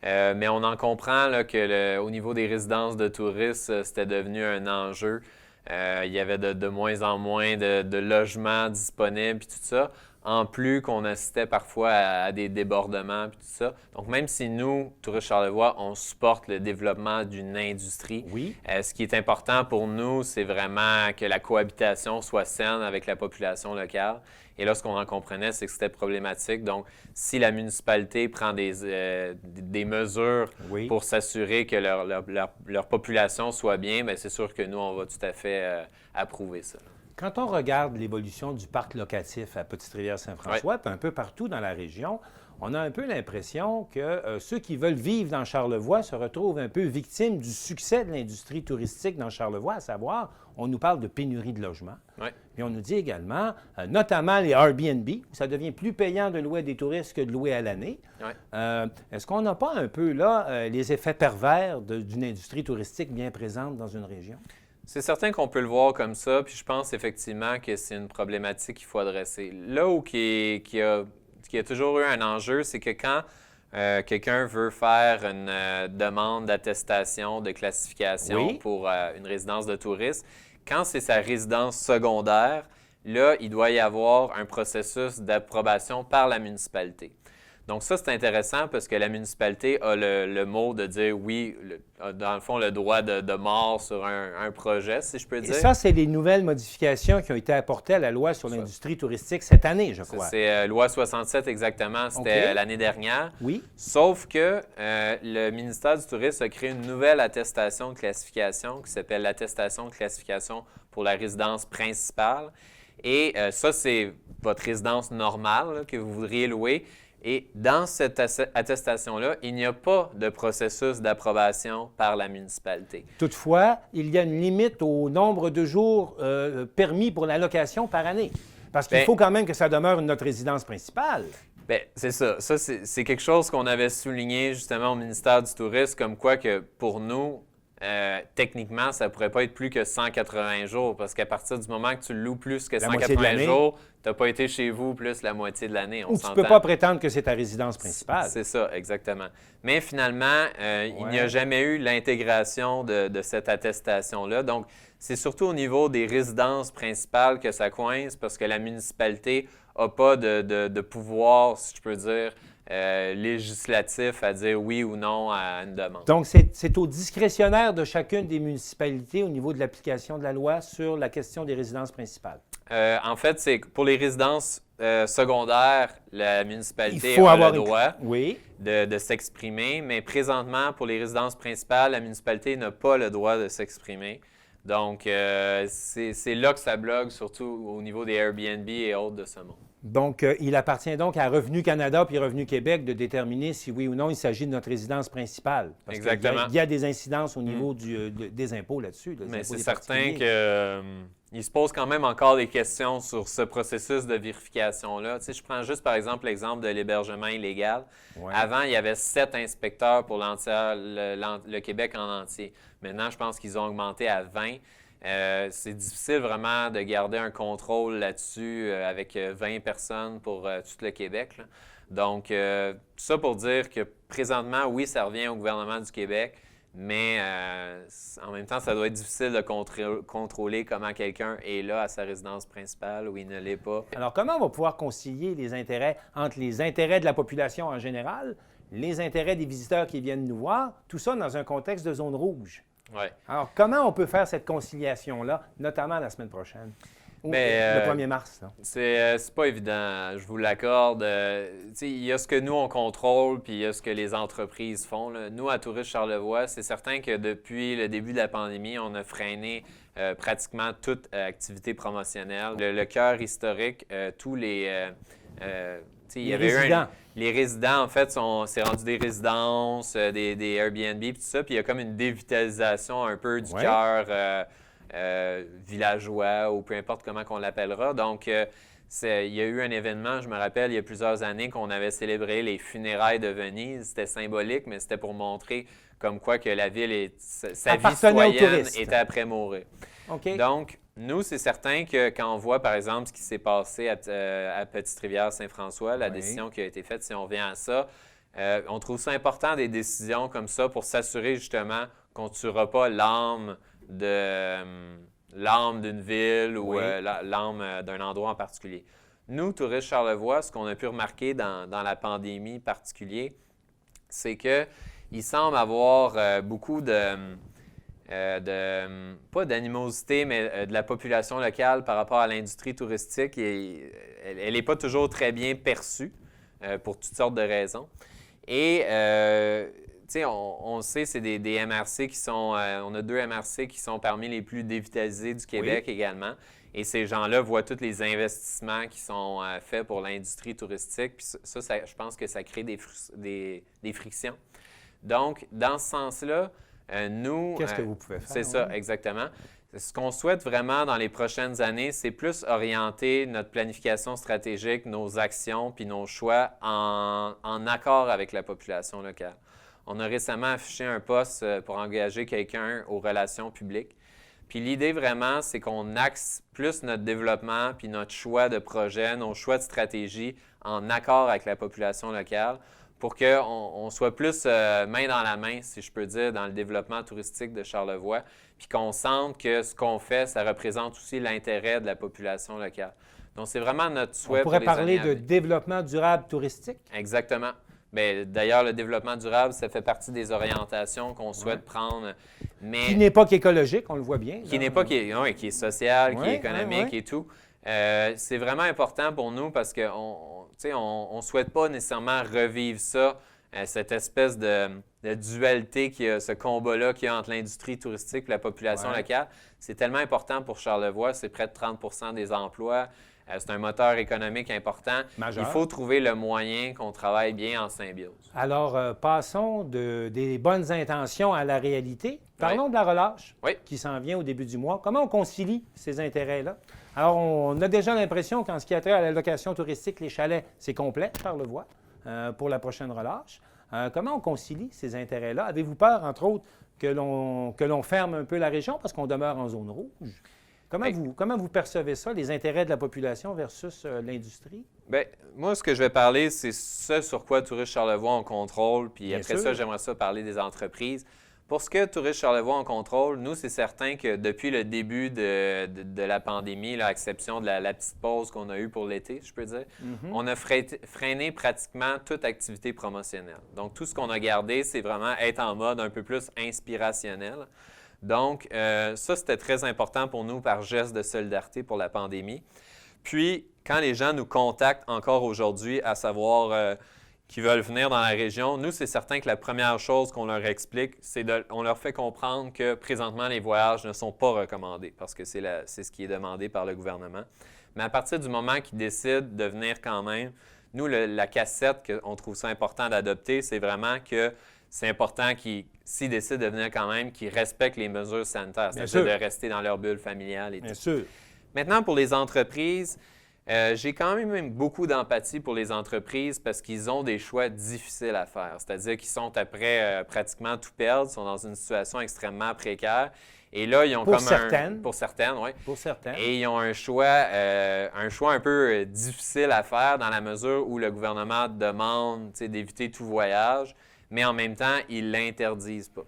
Mais on en comprend là, que au niveau des résidences de touristes, c'était devenu un enjeu. Il y avait de moins en moins de logements disponibles et tout ça. En plus qu'on assistait parfois à des débordements et tout ça. Donc, même si nous, Tourisme Charlevoix, on supporte le développement d'une industrie, oui. Ce qui est important pour nous, c'est vraiment que la cohabitation soit saine avec la population locale. Et là, ce qu'on en comprenait, c'est que c'était problématique. Donc, si la municipalité prend des mesures oui. pour s'assurer que leur population soit bien, bien, c'est sûr que nous, on va tout à fait approuver ça. Quand on regarde l'évolution du parc locatif à Petite-Rivière-Saint-François, oui. puis un peu partout dans la région, on a un peu l'impression que ceux qui veulent vivre dans Charlevoix se retrouvent un peu victimes du succès de l'industrie touristique dans Charlevoix, à savoir, on nous parle de pénurie de logements. Oui. Puis on nous dit également, notamment les Airbnb, où ça devient plus payant de louer à des touristes que de louer à l'année. Oui. Est-ce qu'on n'a pas un peu là les effets pervers d'une industrie touristique bien présente dans une région? C'est certain qu'on peut le voir comme ça, puis je pense effectivement que c'est une problématique qu'il faut adresser. Là où qui a toujours eu un enjeu, c'est que quand quelqu'un veut faire une demande d'attestation, de classification oui. pour une résidence de touriste, quand c'est sa résidence secondaire, là, il doit y avoir un processus d'approbation par la municipalité. Donc ça, c'est intéressant parce que la municipalité a le mot de dire oui, dans le fond, le droit de mort sur un projet, si je peux dire. Et ça, c'est les nouvelles modifications qui ont été apportées à la loi sur l'industrie touristique cette année, je crois. C'est loi 67 exactement, c'était l'année dernière. Oui. Sauf que le ministère du Tourisme a créé une nouvelle attestation de classification qui s'appelle l'attestation de classification pour la résidence principale. Et ça, c'est votre résidence normale là, que vous voudriez louer. Et dans cette attestation-là, il n'y a pas de processus d'approbation par la municipalité. Toutefois, il y a une limite au nombre de jours permis pour la location par année. Parce qu'il faut quand même que ça demeure notre résidence principale. Bien, c'est ça. Ça, c'est quelque chose qu'on avait souligné justement au ministère du Tourisme, comme quoi que pour nous, techniquement, ça ne pourrait pas être plus que 180 jours, parce qu'à partir du moment que tu le loues plus que 180 jours, tu n'as pas été chez vous plus la moitié de l'année. Ou tu ne peux pas prétendre que c'est ta résidence principale. C'est ça, exactement. Mais finalement, il n'y a jamais eu l'intégration de cette attestation-là. Donc, c'est surtout au niveau des résidences principales que ça coince, parce que la municipalité n'a pas de pouvoir, si je peux dire, législatif à dire oui ou non à une demande. Donc, c'est au discrétionnaire de chacune des municipalités au niveau de l'application de la loi sur la question des résidences principales. En fait, c'est pour les résidences secondaires, la municipalité a le droit de s'exprimer, mais présentement, pour les résidences principales, la municipalité n'a pas le droit de s'exprimer. Donc, c'est là que ça bloque, surtout au niveau des Airbnb et autres de ce monde. Donc, il appartient donc à Revenu Canada puis Revenu Québec de déterminer si oui ou non il s'agit de notre résidence principale. Parce exactement. Il y a des incidences au niveau des impôts là-dessus. Mais c'est certain qu'il se pose quand même encore des questions sur ce processus de vérification-là. Tu sais, je prends juste par exemple l'exemple de l'hébergement illégal. Ouais. Avant, il y avait 7 inspecteurs pour le Québec en entier. Maintenant, je pense qu'ils ont augmenté à 20. C'est difficile vraiment de garder un contrôle là-dessus avec 20 personnes pour tout le Québec, là. Donc, ça pour dire que présentement, oui, ça revient au gouvernement du Québec, mais en même temps, ça doit être difficile de contrôler comment quelqu'un est là à sa résidence principale ou il ne l'est pas. Alors, comment on va pouvoir concilier les intérêts entre les intérêts de la population en général, les intérêts des visiteurs qui viennent nous voir, tout ça dans un contexte de zone rouge? Ouais. Alors, comment on peut faire cette conciliation-là, notamment la semaine prochaine? Ou le 1er mars? C'est pas évident, je vous l'accorde. Il y a ce que nous, on contrôle, puis il y a ce que les entreprises font, là. Nous, à Tourisme Charlevoix, c'est certain que depuis le début de la pandémie, on a freiné pratiquement toute activité promotionnelle. Le cœur historique, tous les... il y avait les résidents, en fait, c'est rendu des résidences, des Airbnb, tout ça. Puis il y a comme une dévitalisation un peu du cœur villageois ou peu importe comment qu'on l'appellera. Donc, il y a eu un événement, je me rappelle, il y a plusieurs années qu'on avait célébré les funérailles de Venise. C'était symbolique, mais c'était pour montrer comme quoi que la ville, sa vie citoyenne était après mourir. Okay. Donc, nous, c'est certain que quand on voit, par exemple, ce qui s'est passé à Petite-Rivière-Saint-François, la décision qui a été faite, si on revient à ça, on trouve ça important des décisions comme ça pour s'assurer justement qu'on ne tuera pas l'âme d'une ville ou l'âme d'un endroit en particulier. Nous, Tourisme Charlevoix, ce qu'on a pu remarquer dans la pandémie particulière, c'est qu'il semble avoir beaucoup pas d'animosité, mais de la population locale par rapport à l'industrie touristique. Elle n'est pas toujours très bien perçue pour toutes sortes de raisons. Et, on sait, c'est des MRC qui sont... on a 2 MRC qui sont parmi les plus dévitalisés du Québec également. Et ces gens-là voient tous les investissements qui sont faits pour l'industrie touristique. Puis ça, je pense que ça crée des frictions. Donc, dans ce sens-là, nous... Qu'est-ce que vous pouvez faire? C'est ça, exactement. Ce qu'on souhaite vraiment dans les prochaines années, c'est plus orienter notre planification stratégique, nos actions puis nos choix en accord avec la population locale. On a récemment affiché un poste pour engager quelqu'un aux relations publiques. Puis l'idée vraiment, c'est qu'on axe plus notre développement puis notre choix de projet, nos choix de stratégie en accord avec la population locale, pour qu'on soit plus main dans la main, si je peux dire, dans le développement touristique de Charlevoix, puis qu'on sente que ce qu'on fait, ça représente aussi l'intérêt de la population locale. Donc, c'est vraiment notre souhait. On pourrait parler de développement durable touristique? Exactement. Bien, d'ailleurs, le développement durable, ça fait partie des orientations qu'on souhaite prendre. Mais qui n'est pas qu'écologique, on le voit bien. Qui n'est pas qui est social, qui est économique et tout. C'est vraiment important pour nous parce qu'on ne souhaite pas nécessairement revivre ça cette espèce de dualité, ce combat-là qu'il y a entre l'industrie touristique et la population locale. C'est tellement important pour Charlevoix, c'est près de 30 des emplois. C'est un moteur économique important. Majeur. Il faut trouver le moyen qu'on travaille bien en symbiose. Alors, passons des bonnes intentions à la réalité. Parlons de la relâche qui s'en vient au début du mois. Comment on concilie ces intérêts-là? Alors, on a déjà l'impression qu'en ce qui a trait à la location touristique, les chalets, c'est complet, Charlevoix, pour la prochaine relâche. Comment on concilie ces intérêts-là? Avez-vous peur, entre autres, que l'on ferme un peu la région parce qu'on demeure en zone rouge? Comment vous percevez ça, les intérêts de la population versus l'industrie? Bien, moi, ce que je vais parler, c'est ce sur quoi Tourisme Charlevoix on contrôle. Puis après ça, j'aimerais ça parler des entreprises. Pour ce que Tourisme Charlevoix on contrôle, nous, c'est certain que depuis le début de la pandémie, à exception de la petite pause qu'on a eue pour l'été, je peux dire, on a freiné pratiquement toute activité promotionnelle. Donc, tout ce qu'on a gardé, c'est vraiment être en mode un peu plus inspirationnel. Donc, ça, c'était très important pour nous par geste de solidarité pour la pandémie. Puis, quand les gens nous contactent encore aujourd'hui, à savoir qu'ils veulent venir dans la région, nous, c'est certain que la première chose qu'on leur explique, on leur fait comprendre que présentement, les voyages ne sont pas recommandés parce que c'est ce qui est demandé par le gouvernement. Mais à partir du moment qu'ils décident de venir quand même, nous, la cassette qu'on trouve ça important d'adopter, c'est vraiment que c'est important s'ils décident de venir quand même, qu'ils respectent les mesures sanitaires, c'est-à-dire de rester dans leur bulle familiale et tout. Bien sûr. Maintenant, pour les entreprises, j'ai quand même beaucoup d'empathie pour les entreprises parce qu'ils ont des choix difficiles à faire. C'est-à-dire qu'ils sont après pratiquement tout perdre, sont dans une situation extrêmement précaire. Et là, ils ont Pour certaines, oui. Pour certaines. Et ils ont un choix un peu difficile à faire dans la mesure où le gouvernement demande d'éviter tout voyage, mais en même temps, ils ne l'interdisent pas.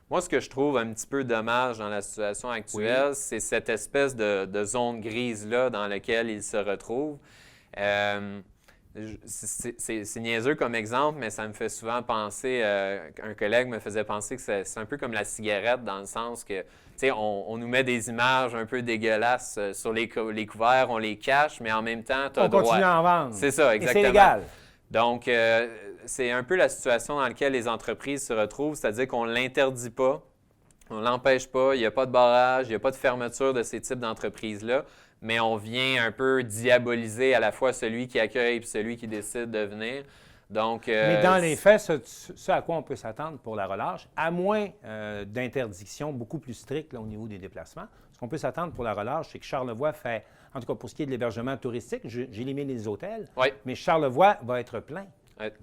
Moi, ce que je trouve un petit peu dommage dans la situation actuelle, c'est cette espèce de zone grise-là dans laquelle ils se retrouvent. C'est niaiseux comme exemple, mais ça me fait souvent penser, un collègue me faisait penser que c'est un peu comme la cigarette dans le sens que, on nous met des images un peu dégueulasses sur les couverts, on les cache, mais en même temps, tu as le droit. On continue à en vendre. C'est ça, exactement. Et c'est légal. Donc, c'est un peu la situation dans laquelle les entreprises se retrouvent, c'est-à-dire qu'on ne l'interdit pas, on ne l'empêche pas, il n'y a pas de barrage, il n'y a pas de fermeture de ces types d'entreprises-là, mais on vient un peu diaboliser à la fois celui qui accueille et celui qui décide de venir. Donc, mais dans les faits, ce à quoi on peut s'attendre pour la relâche, à moins d'interdictions beaucoup plus strictes là, au niveau des déplacements, ce qu'on peut s'attendre pour la relâche, c'est que Charlevoix fait, en tout cas pour ce qui est de l'hébergement touristique, j'ai éliminé les hôtels, mais Charlevoix va être plein.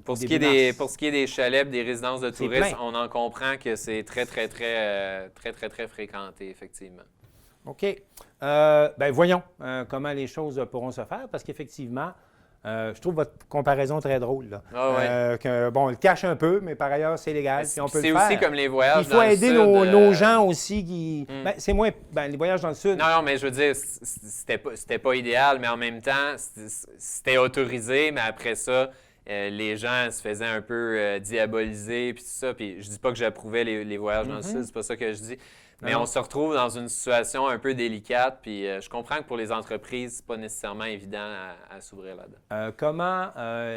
Pour ce qui est des chalets, des résidences de tourisme, on en comprend que c'est très fréquenté, effectivement. OK. Bien, voyons comment les choses pourront se faire, parce qu'effectivement, je trouve votre comparaison très drôle. Là. On le cache un peu, mais par ailleurs, c'est légal, puis on peut le faire. C'est aussi comme les voyages dans le sud. Il faut aider nos gens aussi qui... c'est moins... les voyages dans le sud... Non, mais je veux dire, c'était pas idéal, mais en même temps, c'était autorisé, mais après ça... les gens se faisaient un peu diaboliser, puis tout ça. Puis je dis pas que j'approuvais les voyages dans le sud, c'est pas ça que je dis. Mais on se retrouve dans une situation un peu délicate, puis je comprends que pour les entreprises, c'est pas nécessairement évident à s'ouvrir là-dedans. Comment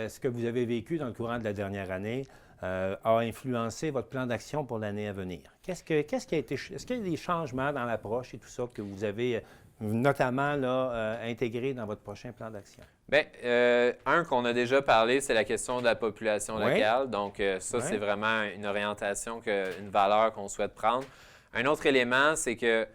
est-ce que vous avez vécu dans le courant de la dernière année a influencé votre plan d'action pour l'année à venir? Qu'est-ce qui a été... Est-ce qu'il y a des changements dans l'approche et tout ça que vous avez... notamment intégré dans votre prochain plan d'action? Bien, un qu'on a déjà parlé, c'est la question de la population locale. Donc, c'est vraiment une orientation, une valeur qu'on souhaite prendre. Un autre élément, c'est que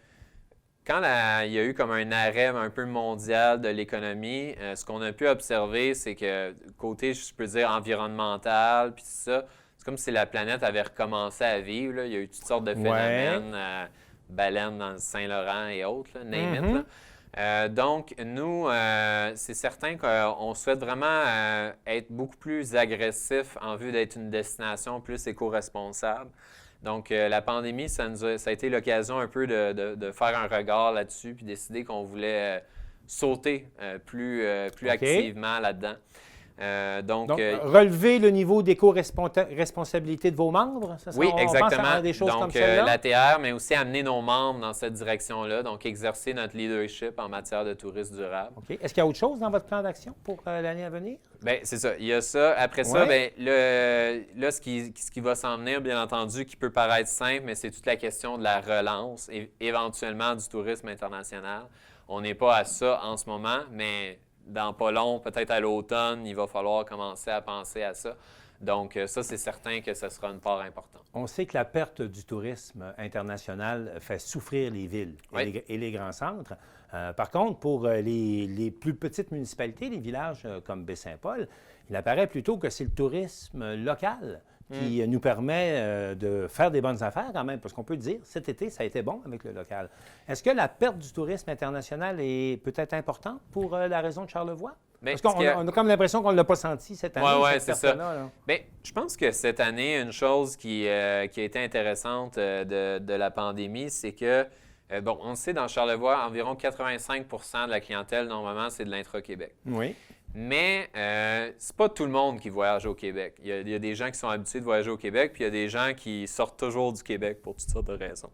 quand il y a eu comme un arrêt un peu mondial de l'économie, ce qu'on a pu observer, c'est que côté, je peux dire, environnemental, puis ça, c'est comme si la planète avait recommencé à vivre. Là. Il y a eu toutes sortes de phénomènes, baleines dans le Saint-Laurent et autres, là, name it, là. Donc, nous, c'est certain qu'on souhaite vraiment être beaucoup plus agressif en vue d'être une destination plus éco-responsable. Donc, la pandémie, ça a été l'occasion un peu de faire un regard là-dessus puis décider qu'on voulait sauter plus activement là-dedans. Donc relever le niveau d'éco-responsabilité de vos membres? Oui, exactement. On pense à des choses donc, comme celle-là? l'ATR, mais aussi amener nos membres dans cette direction-là, donc exercer notre leadership en matière de tourisme durable. OK. Est-ce qu'il y a autre chose dans votre plan d'action pour l'année à venir? Bien, c'est ça. Il y a ça. Après ça, bien, là, ce qui va s'en venir, bien entendu, qui peut paraître simple, mais c'est toute la question de la relance et éventuellement du tourisme international. On n'est pas à ça en ce moment, mais dans pas long, peut-être à l'automne, il va falloir commencer à penser à ça. Donc, ça, c'est certain que ce sera une part importante. On sait que la perte du tourisme international fait souffrir les villes et les grands centres. Par contre, pour les plus petites municipalités, les villages comme Baie-Saint-Paul, il apparaît plutôt que c'est le tourisme local qui nous permet de faire des bonnes affaires quand même, parce qu'on peut dire, cet été, ça a été bon avec le local. Est-ce que la perte du tourisme international est peut-être importante pour la région de Charlevoix? Bien, parce qu'on a comme l'impression qu'on ne l'a pas senti cette année. Oui, c'est ça. Bien, je pense que cette année, une chose qui a été intéressante de la pandémie, c'est que, bon, on sait dans Charlevoix, environ 85 de la clientèle, normalement, c'est de l'intra-Québec. Oui. Mais c'est pas tout le monde qui voyage au Québec. Il y a des gens qui sont habitués de voyager au Québec, puis il y a des gens qui sortent toujours du Québec pour toutes sortes de raisons.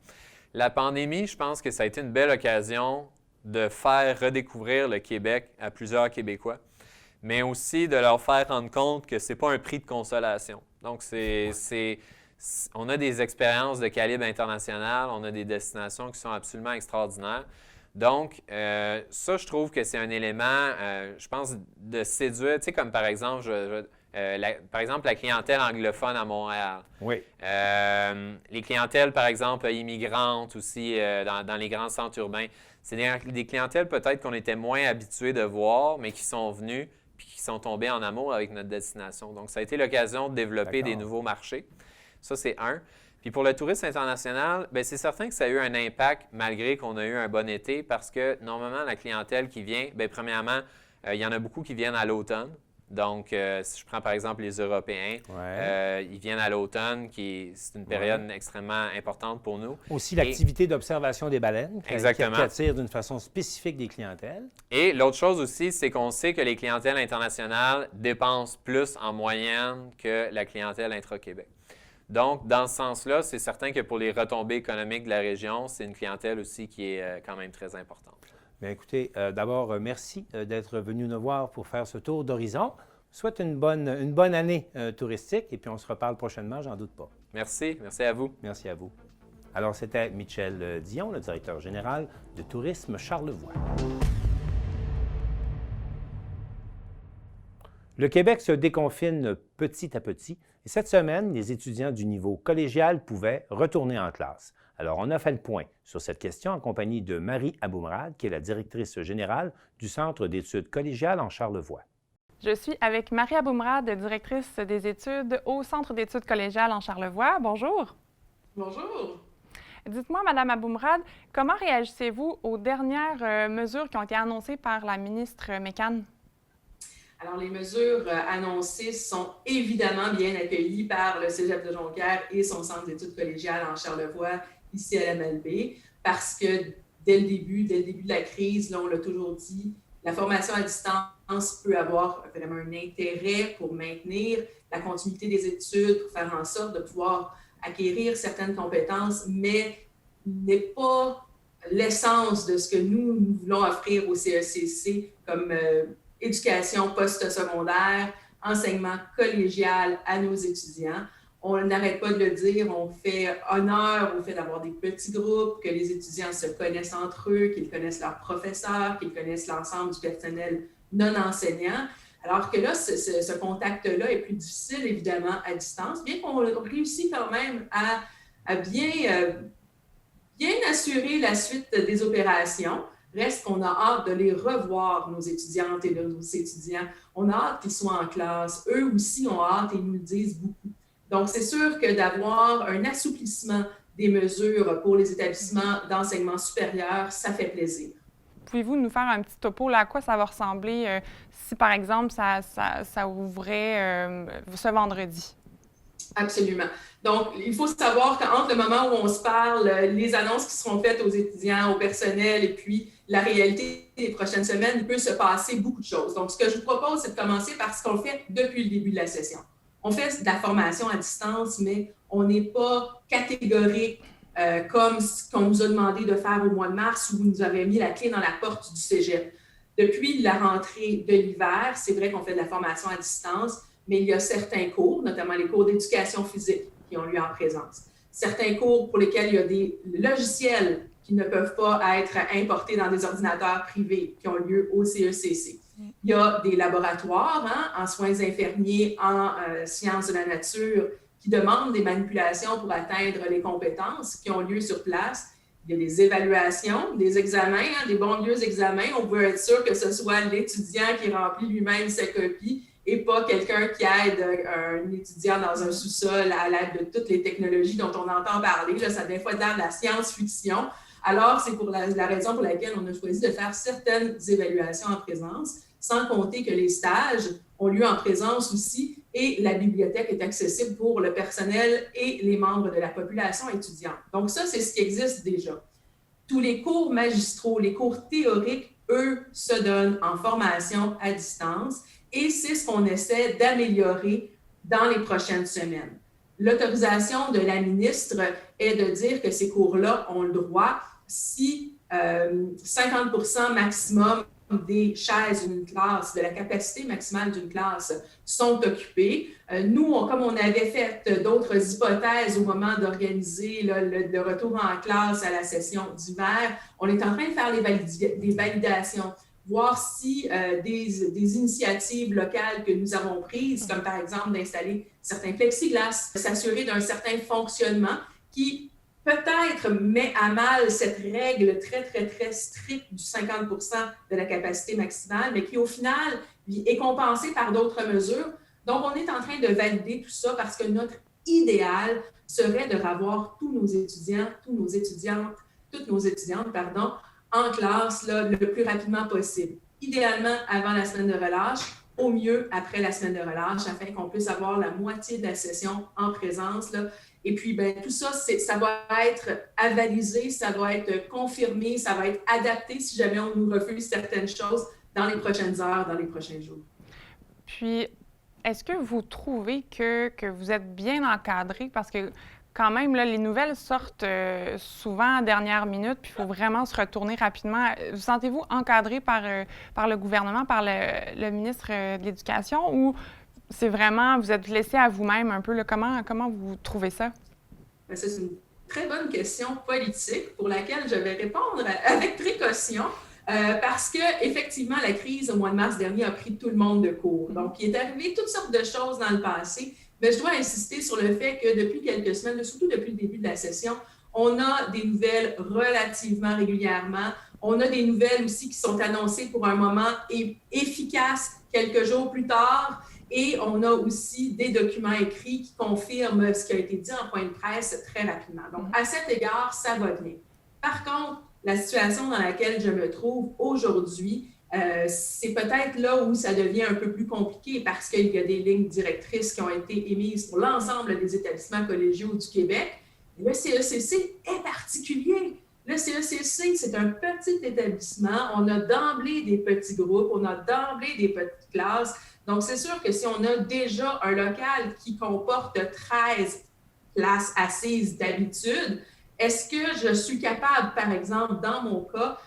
La pandémie, je pense que ça a été une belle occasion de faire redécouvrir le Québec à plusieurs Québécois, mais aussi de leur faire rendre compte que c'est pas un prix de consolation. Donc, on a des expériences de calibre international, on a des destinations qui sont absolument extraordinaires. Donc, ça, je trouve que c'est un élément, je pense, de séduire, tu sais, comme par exemple, la clientèle anglophone à Montréal. Oui. Les clientèles, par exemple, immigrantes aussi dans les grands centres urbains. C'est des clientèles peut-être qu'on était moins habitués de voir, mais qui sont venues puis qui sont tombés en amour avec notre destination. Donc, ça a été l'occasion de développer des nouveaux marchés. Ça, c'est un. Puis pour le tourisme international, bien, c'est certain que ça a eu un impact malgré qu'on a eu un bon été parce que normalement, la clientèle qui vient, bien, premièrement, il y en a beaucoup qui viennent à l'automne. Donc, si je prends par exemple les Européens, ils viennent à l'automne, c'est une période extrêmement importante pour nous. Aussi l'activité d'observation des baleines qui attire d'une façon spécifique des clientèles. Et l'autre chose aussi, c'est qu'on sait que les clientèles internationales dépensent plus en moyenne que la clientèle intra-Québec. Donc, dans ce sens-là, c'est certain que pour les retombées économiques de la région, c'est une clientèle aussi qui est quand même très importante. Bien, écoutez, d'abord, merci d'être venu nous voir pour faire ce tour d'horizon. Je souhaite une bonne année touristique et puis on se reparle prochainement, j'en doute pas. Merci. Merci à vous. Merci à vous. Alors, c'était Michel Dion, le directeur général de Tourisme Charlevoix. Le Québec se déconfine petit à petit et cette semaine, les étudiants du niveau collégial pouvaient retourner en classe. Alors, on a fait le point sur cette question en compagnie de Marie Aboumrad, qui est la directrice générale du Centre d'études collégiales en Charlevoix. Je suis avec Marie Aboumrad, directrice des études au Centre d'études collégiales en Charlevoix. Bonjour. Bonjour. Dites-moi, Madame Aboumrad, comment réagissez-vous aux dernières mesures qui ont été annoncées par la ministre Mécan? Alors, les mesures annoncées sont évidemment bien accueillies par le Cégep de Jonquière et son centre d'études collégiales en Charlevoix, ici à la MLB, parce que dès le début de la crise, là, on l'a toujours dit, la formation à distance peut avoir vraiment un intérêt pour maintenir la continuité des études, pour faire en sorte de pouvoir acquérir certaines compétences, mais n'est pas l'essence de ce que nous voulons offrir au CECC comme éducation post-secondaire, enseignement collégial à nos étudiants. On n'arrête pas de le dire, on fait honneur au fait d'avoir des petits groupes, que les étudiants se connaissent entre eux, qu'ils connaissent leurs professeurs, qu'ils connaissent l'ensemble du personnel non enseignant. Alors que là, ce contact-là est plus difficile, évidemment, à distance, bien qu'on réussit quand même à bien assurer la suite des opérations. Reste qu'on a hâte de les revoir, nos étudiantes et nos étudiants. On a hâte qu'ils soient en classe. Eux aussi ont hâte et nous le disent beaucoup. Donc, c'est sûr que d'avoir un assouplissement des mesures pour les établissements d'enseignement supérieur, ça fait plaisir. Pouvez-vous nous faire un petit topo là, à quoi ça va ressembler si, par exemple, ça ouvrait ce vendredi? Absolument. Donc, il faut savoir qu'entre le moment où on se parle, les annonces qui seront faites aux étudiants, au personnel, et puis la réalité des prochaines semaines, il peut se passer beaucoup de choses. Donc, ce que je vous propose, c'est de commencer par ce qu'on fait depuis le début de la session. On fait de la formation à distance, mais on n'est pas catégorique comme ce qu'on nous a demandé de faire au mois de mars, où vous nous avez mis la clé dans la porte du cégep. Depuis la rentrée de l'hiver, c'est vrai qu'on fait de la formation à distance, mais il y a certains cours, notamment les cours d'éducation physique, qui ont lieu en présence. Certains cours pour lesquels il y a des logiciels qui ne peuvent pas être importés dans des ordinateurs privés qui ont lieu au CECC. Il y a des laboratoires en soins infirmiers, en sciences de la nature, qui demandent des manipulations pour atteindre les compétences qui ont lieu sur place. Il y a des évaluations, des examens, des bons vieux examens. On peut être sûr que ce soit l'étudiant qui remplit lui-même sa copie et pas quelqu'un qui aide un étudiant dans un sous-sol à l'aide de toutes les technologies dont on entend parler. Là, ça a des fois l'air de la science-fiction. Alors, c'est pour la raison pour laquelle on a choisi de faire certaines évaluations en présence, sans compter que les stages ont lieu en présence aussi et la bibliothèque est accessible pour le personnel et les membres de la population étudiante. Donc ça, c'est ce qui existe déjà. Tous les cours magistraux, les cours théoriques, eux, se donnent en formation à distance et c'est ce qu'on essaie d'améliorer dans les prochaines semaines. L'autorisation de la ministre est de dire que ces cours-là ont le droit si 50% maximum des chaises d'une classe, de la capacité maximale d'une classe sont occupées. Nous, comme on avait fait d'autres hypothèses au moment d'organiser le retour en classe à la session d'hiver, on est en train de faire des validations, voir si des initiatives locales que nous avons prises, comme par exemple d'installer certains plexiglas, s'assurer d'un certain fonctionnement qui peut-être met à mal cette règle très, très, très stricte du 50% de la capacité maximale, mais qui, au final, est compensée par d'autres mesures. Donc, on est en train de valider tout ça parce que notre idéal serait de revoir tous nos étudiants, toutes nos étudiantes, en classe le plus rapidement possible. Idéalement, avant la semaine de relâche, au mieux après la semaine de relâche, afin qu'on puisse avoir la moitié de la session en présence. Et puis, tout ça, ça va être avalisé, ça va être confirmé, ça va être adapté si jamais on nous refuse certaines choses dans les prochaines heures, dans les prochains jours. Puis, est-ce que vous trouvez que vous êtes bien encadré? Parce que quand même, là, les nouvelles sortent souvent à dernière minute, puis il faut vraiment se retourner rapidement. Vous sentez-vous encadré par le gouvernement, par le ministre de l'Éducation, ou c'est vraiment, vous êtes laissé à vous-même un peu? Là, comment vous trouvez ça? C'est une très bonne question politique pour laquelle je vais répondre avec précaution. Parce qu'effectivement, la crise au mois de mars dernier a pris tout le monde de court. Donc, il est arrivé toutes sortes de choses dans le passé, mais je dois insister sur le fait que depuis quelques semaines, surtout depuis le début de la session, on a des nouvelles relativement régulièrement. On a des nouvelles aussi qui sont annoncées pour un moment efficaces quelques jours plus tard. Et on a aussi des documents écrits qui confirment ce qui a été dit en point de presse très rapidement. Donc, à cet égard, ça va bien. Par contre, la situation dans laquelle je me trouve aujourd'hui, c'est peut-être là où ça devient un peu plus compliqué parce qu'il y a des lignes directrices qui ont été émises pour l'ensemble des établissements collégiaux du Québec. Et le CECC est particulier. Le CECC, c'est un petit établissement. On a d'emblée des petits groupes, on a d'emblée des petites classes. Donc, c'est sûr que si on a déjà un local qui comporte 13 places assises d'habitude, est-ce que je suis capable, par exemple, dans mon cas,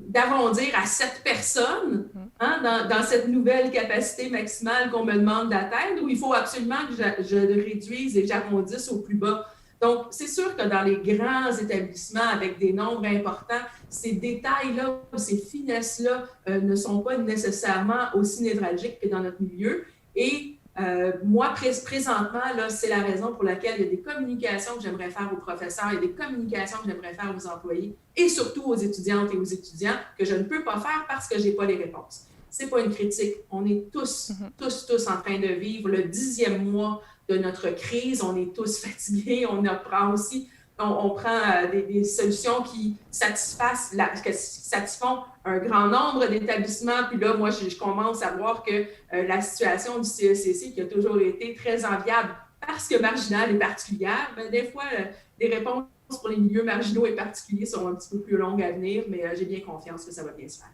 d'arrondir à 7 personnes dans cette nouvelle capacité maximale qu'on me demande d'atteindre, ou il faut absolument que je réduise et que j'arrondisse au plus bas? Donc, c'est sûr que dans les grands établissements avec des nombres importants, ces détails-là, ces finesses-là ne sont pas nécessairement aussi névralgiques que dans notre milieu. Et moi, présentement, là, c'est la raison pour laquelle il y a des communications que j'aimerais faire aux professeurs, il y a des communications que j'aimerais faire aux employés et surtout aux étudiantes et aux étudiants que je ne peux pas faire parce que je n'ai pas les réponses. Ce n'est pas une critique. On est tous en train de vivre le 10e mois de notre crise. On est tous fatigués. On prend des solutions qui satisfont un grand nombre d'établissements. Puis là, moi, je commence à voir que la situation du CECC, qui a toujours été très enviable parce que marginale et particulière, bien, des fois, les réponses pour les milieux marginaux et particuliers sont un petit peu plus longues à venir, mais j'ai bien confiance que ça va bien se faire.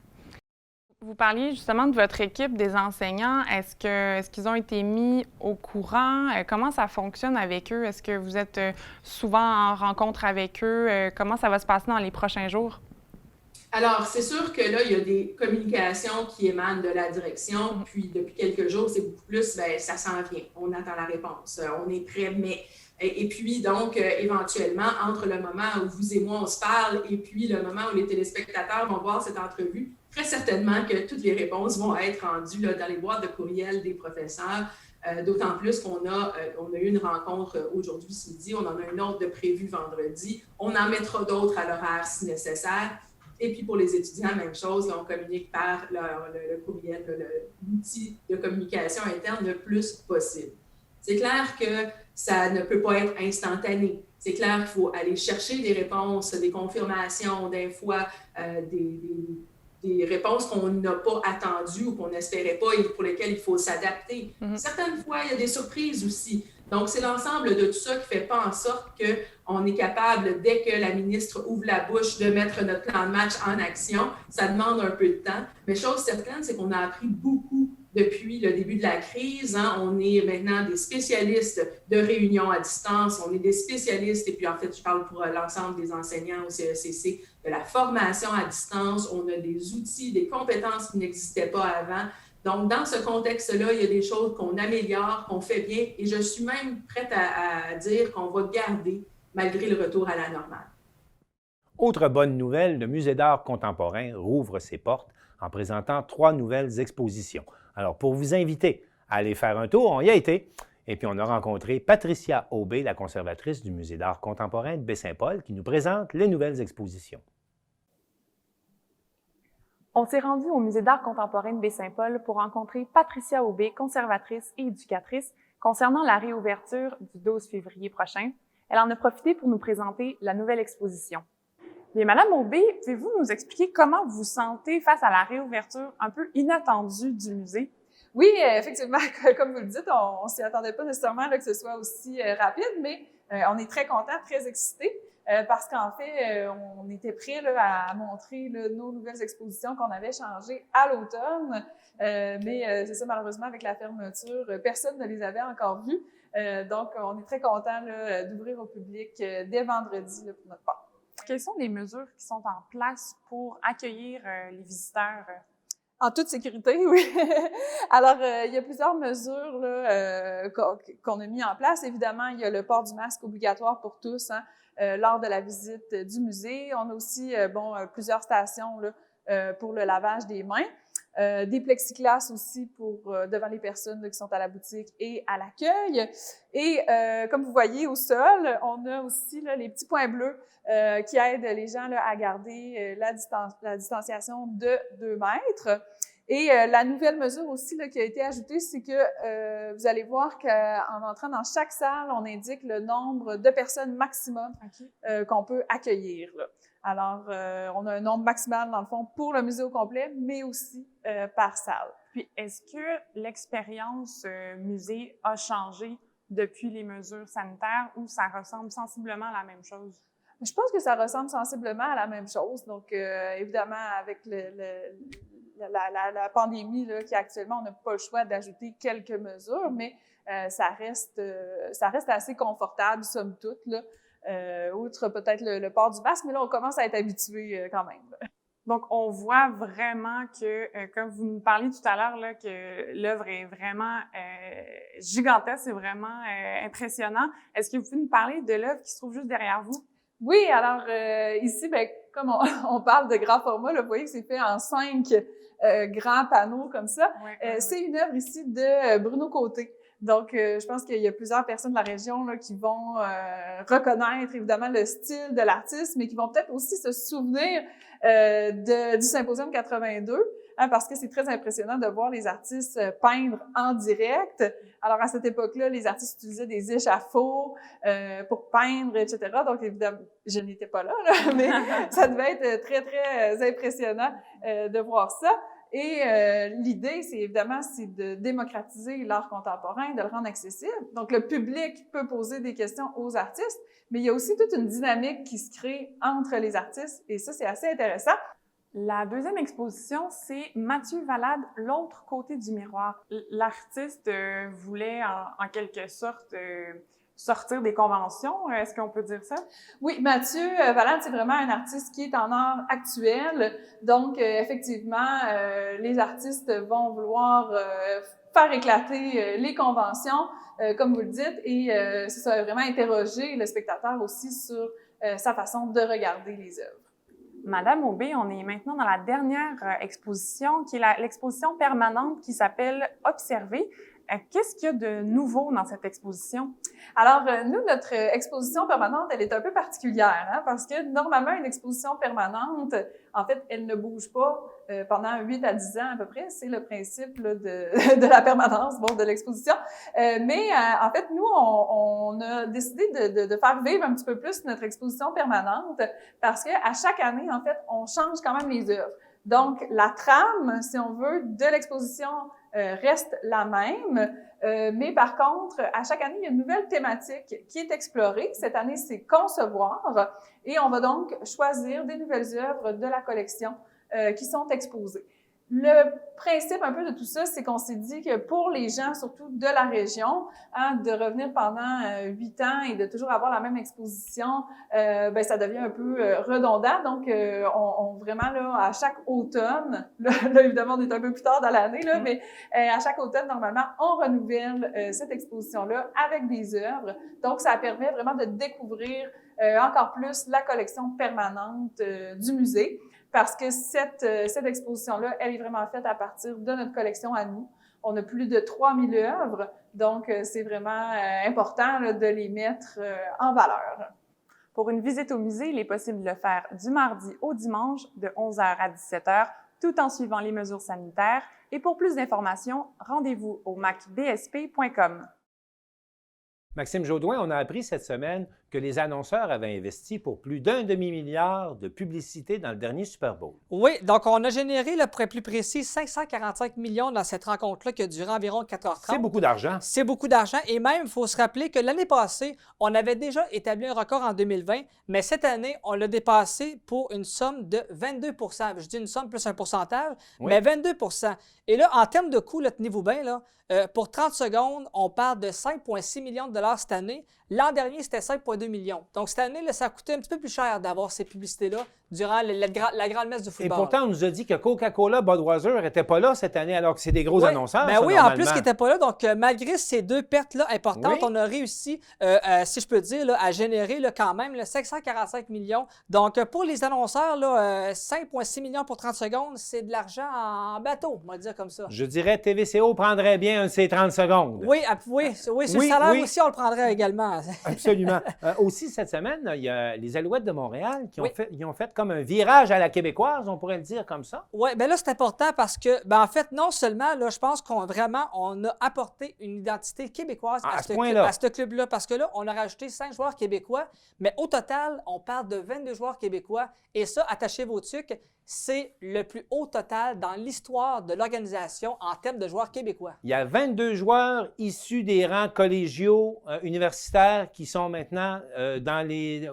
Vous parliez justement de votre équipe des enseignants. Est-ce qu'ils ont été mis au courant? Comment ça fonctionne avec eux? Est-ce que vous êtes souvent en rencontre avec eux? Comment ça va se passer dans les prochains jours? Alors, c'est sûr que là, il y a des communications qui émanent de la direction, puis depuis quelques jours, c'est beaucoup plus, bien, ça s'en vient, on attend la réponse, on est prêt, mais... Et puis, donc, éventuellement, entre le moment où vous et moi, on se parle et puis le moment où les téléspectateurs vont voir cette entrevue, très certainement que toutes les réponses vont être rendues là, dans les boîtes de courriel des professeurs, d'autant plus qu'on a eu une rencontre aujourd'hui ce midi, on en a une autre de prévue vendredi, on en mettra d'autres à l'horaire si nécessaire. Et puis, pour les étudiants, même chose, là, on communique par le courriel, l'outil de communication interne le plus possible. C'est clair que ça ne peut pas être instantané. C'est clair qu'il faut aller chercher des réponses, des confirmations, des fois des réponses qu'on n'a pas attendues ou qu'on n'espérait pas et pour lesquelles il faut s'adapter. Certaines fois, il y a des surprises aussi. Donc, c'est l'ensemble de tout ça qui fait pas en sorte qu'on est capable, dès que la ministre ouvre la bouche, de mettre notre plan de match en action. Ça demande un peu de temps. Mais chose certaine, c'est qu'on a appris beaucoup depuis le début de la crise. On est maintenant des spécialistes de réunions à distance. On est des spécialistes, et puis en fait, je parle pour l'ensemble des enseignants au CECC, de la formation à distance. On a des outils, des compétences qui n'existaient pas avant. Donc, dans ce contexte-là, il y a des choses qu'on améliore, qu'on fait bien, et je suis même prête à dire qu'on va garder malgré le retour à la normale. Autre bonne nouvelle, le Musée d'art contemporain rouvre ses portes en présentant 3 nouvelles expositions. Alors, pour vous inviter à aller faire un tour, on y a été. Et puis, on a rencontré Patricia Aubé, la conservatrice du Musée d'art contemporain de Baie-Saint-Paul, qui nous présente les nouvelles expositions. On s'est rendu au Musée d'art contemporain de Baie-Saint-Paul pour rencontrer Patricia Aubé, conservatrice et éducatrice, concernant la réouverture du 12 février prochain. Elle en a profité pour nous présenter la nouvelle exposition. Bien, Madame Aubé, pouvez-vous nous expliquer comment vous vous sentez face à la réouverture un peu inattendue du musée? Oui, effectivement, comme vous le dites, on ne s'y attendait pas nécessairement là, que ce soit aussi rapide, mais on est très contents, très excités. Parce qu'en fait, on était prêts là, à montrer là, nos nouvelles expositions qu'on avait changées à l'automne. Mais c'est ça, malheureusement, avec la fermeture, personne ne les avait encore vues. Donc, on est très contents d'ouvrir au public dès vendredi là, pour notre part. Quelles sont les mesures qui sont en place pour accueillir les visiteurs? En toute sécurité, oui. Alors, il y a plusieurs mesures là, qu'on a mis en place. Évidemment, il y a le port du masque obligatoire pour tous, lors de la visite du musée. On a aussi plusieurs stations là, pour le lavage des mains, des plexiglas aussi pour devant les personnes là, qui sont à la boutique et à l'accueil. Et comme vous voyez au sol, on a aussi là, les petits points bleus qui aident les gens là, à garder la distanciation de 2 mètres. Et la nouvelle mesure aussi là, qui a été ajoutée, c'est que vous allez voir qu'en entrant dans chaque salle, on indique le nombre de personnes maximum qu'on peut accueillir. Là. Alors, on a un nombre maximal, dans le fond, pour le musée au complet, mais aussi par salle. Puis, est-ce que l'expérience musée a changé depuis les mesures sanitaires ou ça ressemble sensiblement à la même chose? Je pense que ça ressemble sensiblement à la même chose. Donc, évidemment, avec la pandémie là, qui actuellement, on n'a pas le choix d'ajouter quelques mesures, mais ça reste assez confortable, somme toute, là, outre peut-être le port du masque, mais là, on commence à être habitué quand même. Là. Donc, on voit vraiment que, comme vous nous parliez tout à l'heure, là, que l'œuvre est vraiment gigantesque, c'est vraiment impressionnant. Est-ce que vous pouvez nous parler de l'œuvre qui se trouve juste derrière vous? Oui, alors ici, ben, comme on parle de grand format, là, vous voyez que c'est fait en 5 grands panneaux comme ça. Ouais, c'est une œuvre ici de Bruno Côté. Donc, je pense qu'il y a plusieurs personnes de la région là, qui vont reconnaître évidemment le style de l'artiste, mais qui vont peut-être aussi se souvenir du Symposium 82, parce que c'est très impressionnant de voir les artistes peindre en direct. Alors, à cette époque-là, les artistes utilisaient des échafauds pour peindre, etc. Donc, évidemment, je n'étais pas là, mais ça devait être très, très impressionnant de voir ça. Et l'idée, c'est évidemment, c'est de démocratiser l'art contemporain, de le rendre accessible. Donc, le public peut poser des questions aux artistes, mais il y a aussi toute une dynamique qui se crée entre les artistes, et ça, c'est assez intéressant. La deuxième exposition, c'est Mathieu Valade, l'autre côté du miroir. L'artiste voulait en quelque sorte sortir des conventions. Est-ce qu'on peut dire ça? Oui, Mathieu Valade, c'est vraiment un artiste qui est en art actuel. Donc, effectivement, les artistes vont vouloir faire éclater les conventions, comme vous le dites, et ça va vraiment interroger le spectateur aussi sur sa façon de regarder les œuvres. Madame Aubé, on est maintenant dans la dernière exposition, qui est l'exposition permanente qui s'appelle « Observer ». Qu'est-ce qu'il y a de nouveau dans cette exposition? Alors, nous, notre exposition permanente, elle est un peu particulière, hein, parce que normalement, une exposition permanente, en fait, elle ne bouge pas pendant 8 à 10 ans à peu près. C'est le principe là, de la permanence, bon, de l'exposition. Mais en fait, nous, on a décidé de faire vivre un petit peu plus notre exposition permanente parce que à chaque année, en fait, on change quand même les œuvres. Donc, la trame, si on veut, de l'exposition reste la même, mais par contre, à chaque année, il y a une nouvelle thématique qui est explorée. Cette année, c'est concevoir, et on va donc choisir des nouvelles œuvres de la collection qui sont exposées. Le principe un peu de tout ça, c'est qu'on s'est dit que pour les gens, surtout de la région, hein, de revenir pendant 8 ans et de toujours avoir la même exposition, ben ça devient un peu redondant. Donc, on vraiment là à chaque automne, là évidemment on est un peu plus tard dans l'année là, mais à chaque automne normalement on renouvelle cette exposition-là avec des œuvres. Donc, ça permet vraiment de découvrir encore plus la collection permanente du musée. Parce que cette exposition-là, elle est vraiment faite à partir de notre collection à nous. On a plus de 3000 œuvres, donc c'est vraiment important là, de les mettre en valeur. Pour une visite au musée, il est possible de le faire du mardi au dimanche de 11h à 17h, tout en suivant les mesures sanitaires. Et pour plus d'informations, rendez-vous au macbsp.com. Maxime Jaudoin, on a appris cette semaine que les annonceurs avaient investi pour plus d'1 demi-milliard de publicité dans le dernier Super Bowl. Oui, donc on a généré, là, pour être plus précis, 545 millions dans cette rencontre-là qui a duré environ 4h30. C'est beaucoup d'argent. C'est beaucoup d'argent. Et même, il faut se rappeler que l'année passée, on avait déjà établi un record en 2020, mais cette année, on l'a dépassé pour une somme de 22 %. Je dis une somme plus un pourcentage, oui, mais 22 %. Et là, en termes de coût, là, tenez-vous bien, là, pour 30 secondes, on parle de 5,6 millions de dollars cette année. L'an dernier, c'était 5,2 millions. Donc, cette année, là, ça a coûté un petit peu plus cher d'avoir ces publicités-là durant la grande messe du football. Et pourtant, on nous a dit que Coca-Cola, Budweiser n'étaient pas là cette année, alors que c'est des gros annonceurs. Ben ça, oui, en plus, qui n'étaient pas là. Donc, malgré ces deux pertes-là importantes, oui, on a réussi, si je peux dire, là, à générer là, quand même là, 545 millions. Donc, pour les annonceurs, 5,6 millions pour 30 secondes, c'est de l'argent en bateau, on va dire comme ça. Je dirais TVCO prendrait bien un de ces 30 secondes. Oui, sur le salaire aussi, on le prendrait également. Absolument. Aussi, cette semaine, il y a les Alouettes de Montréal qui ont fait comme un virage à la québécoise, on pourrait le dire comme ça. Oui, bien là, c'est important parce que, en fait, non seulement, là, je pense qu'on a apporté une identité québécoise à ce club-là, parce que là, on a rajouté 5 joueurs québécois, mais au total, on parle de 22 joueurs québécois. Et ça, attachez vos tucs, c'est le plus haut total dans l'histoire de l'organisation en termes de joueurs québécois. Il y a 22 joueurs issus des rangs collégiaux universitaires qui sont maintenant dans les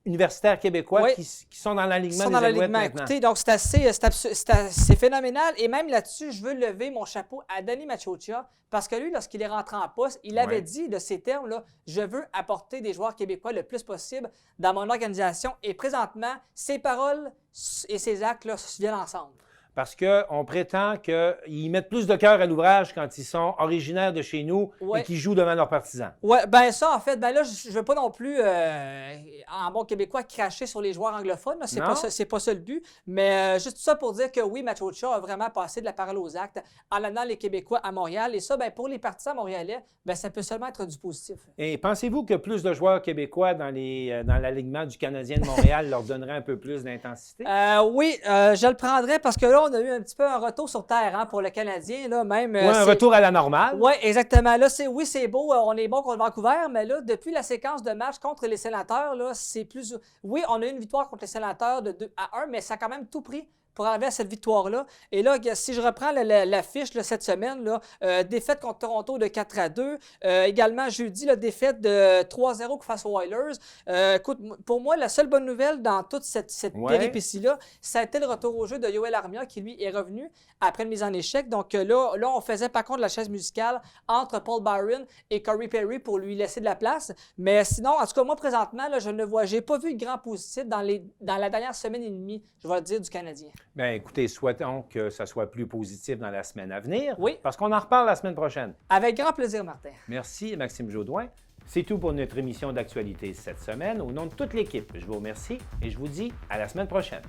universitaires québécois, oui, qui sont dans l'alignement des Alouettes maintenant. Écoutez, donc c'est phénoménal. Et même là-dessus, je veux lever mon chapeau à Danny Machocha parce que lui, lorsqu'il est rentré en poste, il avait dit de ces termes-là, je veux apporter des joueurs québécois le plus possible dans mon organisation. Et présentement, ses paroles et ses actes là, viennent ensemble. Parce qu'on prétend qu'ils mettent plus de cœur à l'ouvrage quand ils sont originaires de chez nous et qu'ils jouent devant leurs partisans. Oui, bien ça, en fait, là, je ne veux pas non plus, en bon québécois, cracher sur les joueurs anglophones. C'est pas ça le but. Mais juste ça pour dire que oui, Machocha a vraiment passé de la parole aux actes en amenant les Québécois à Montréal. Et ça, pour les partisans montréalais, ça peut seulement être du positif. Et pensez-vous que plus de joueurs québécois dans l'alignement du Canadien de Montréal leur donnerait un peu plus d'intensité? Oui, je le prendrais parce que là, on a eu un petit peu un retour sur terre pour le Canadien. Là, même, un retour à la normale. Oui, exactement. Là, c'est beau, on est bon contre Vancouver, mais là, depuis la séquence de matchs contre les Sénateurs, là, c'est plus... Oui, on a eu une victoire contre les Sénateurs de 2-1, mais ça a quand même tout pris pour arriver à cette victoire-là. Et là, si je reprends la fiche là, cette semaine, là, défaite contre Toronto de 4-2. Également, jeudi, la défaite de 3-0 face aux Oilers. Écoute, pour moi, la seule bonne nouvelle dans toute cette péripétie-là, ça a été le retour au jeu de Yoel Armia qui, lui, est revenu après une mise en échec. Donc là, on faisait par contre la chaise musicale entre Paul Byron et Corey Perry pour lui laisser de la place. Mais sinon, en tout cas, moi, présentement, là, j'ai pas vu de grand positif dans la dernière semaine et demie, je vais le dire, du Canadien. Bien, écoutez, souhaitons que ça soit plus positif dans la semaine à venir. Oui. Parce qu'on en reparle la semaine prochaine. Avec grand plaisir, Martin. Merci, Maxime Jodoin. C'est tout pour notre émission d'actualité cette semaine. Au nom de toute l'équipe, je vous remercie et je vous dis à la semaine prochaine.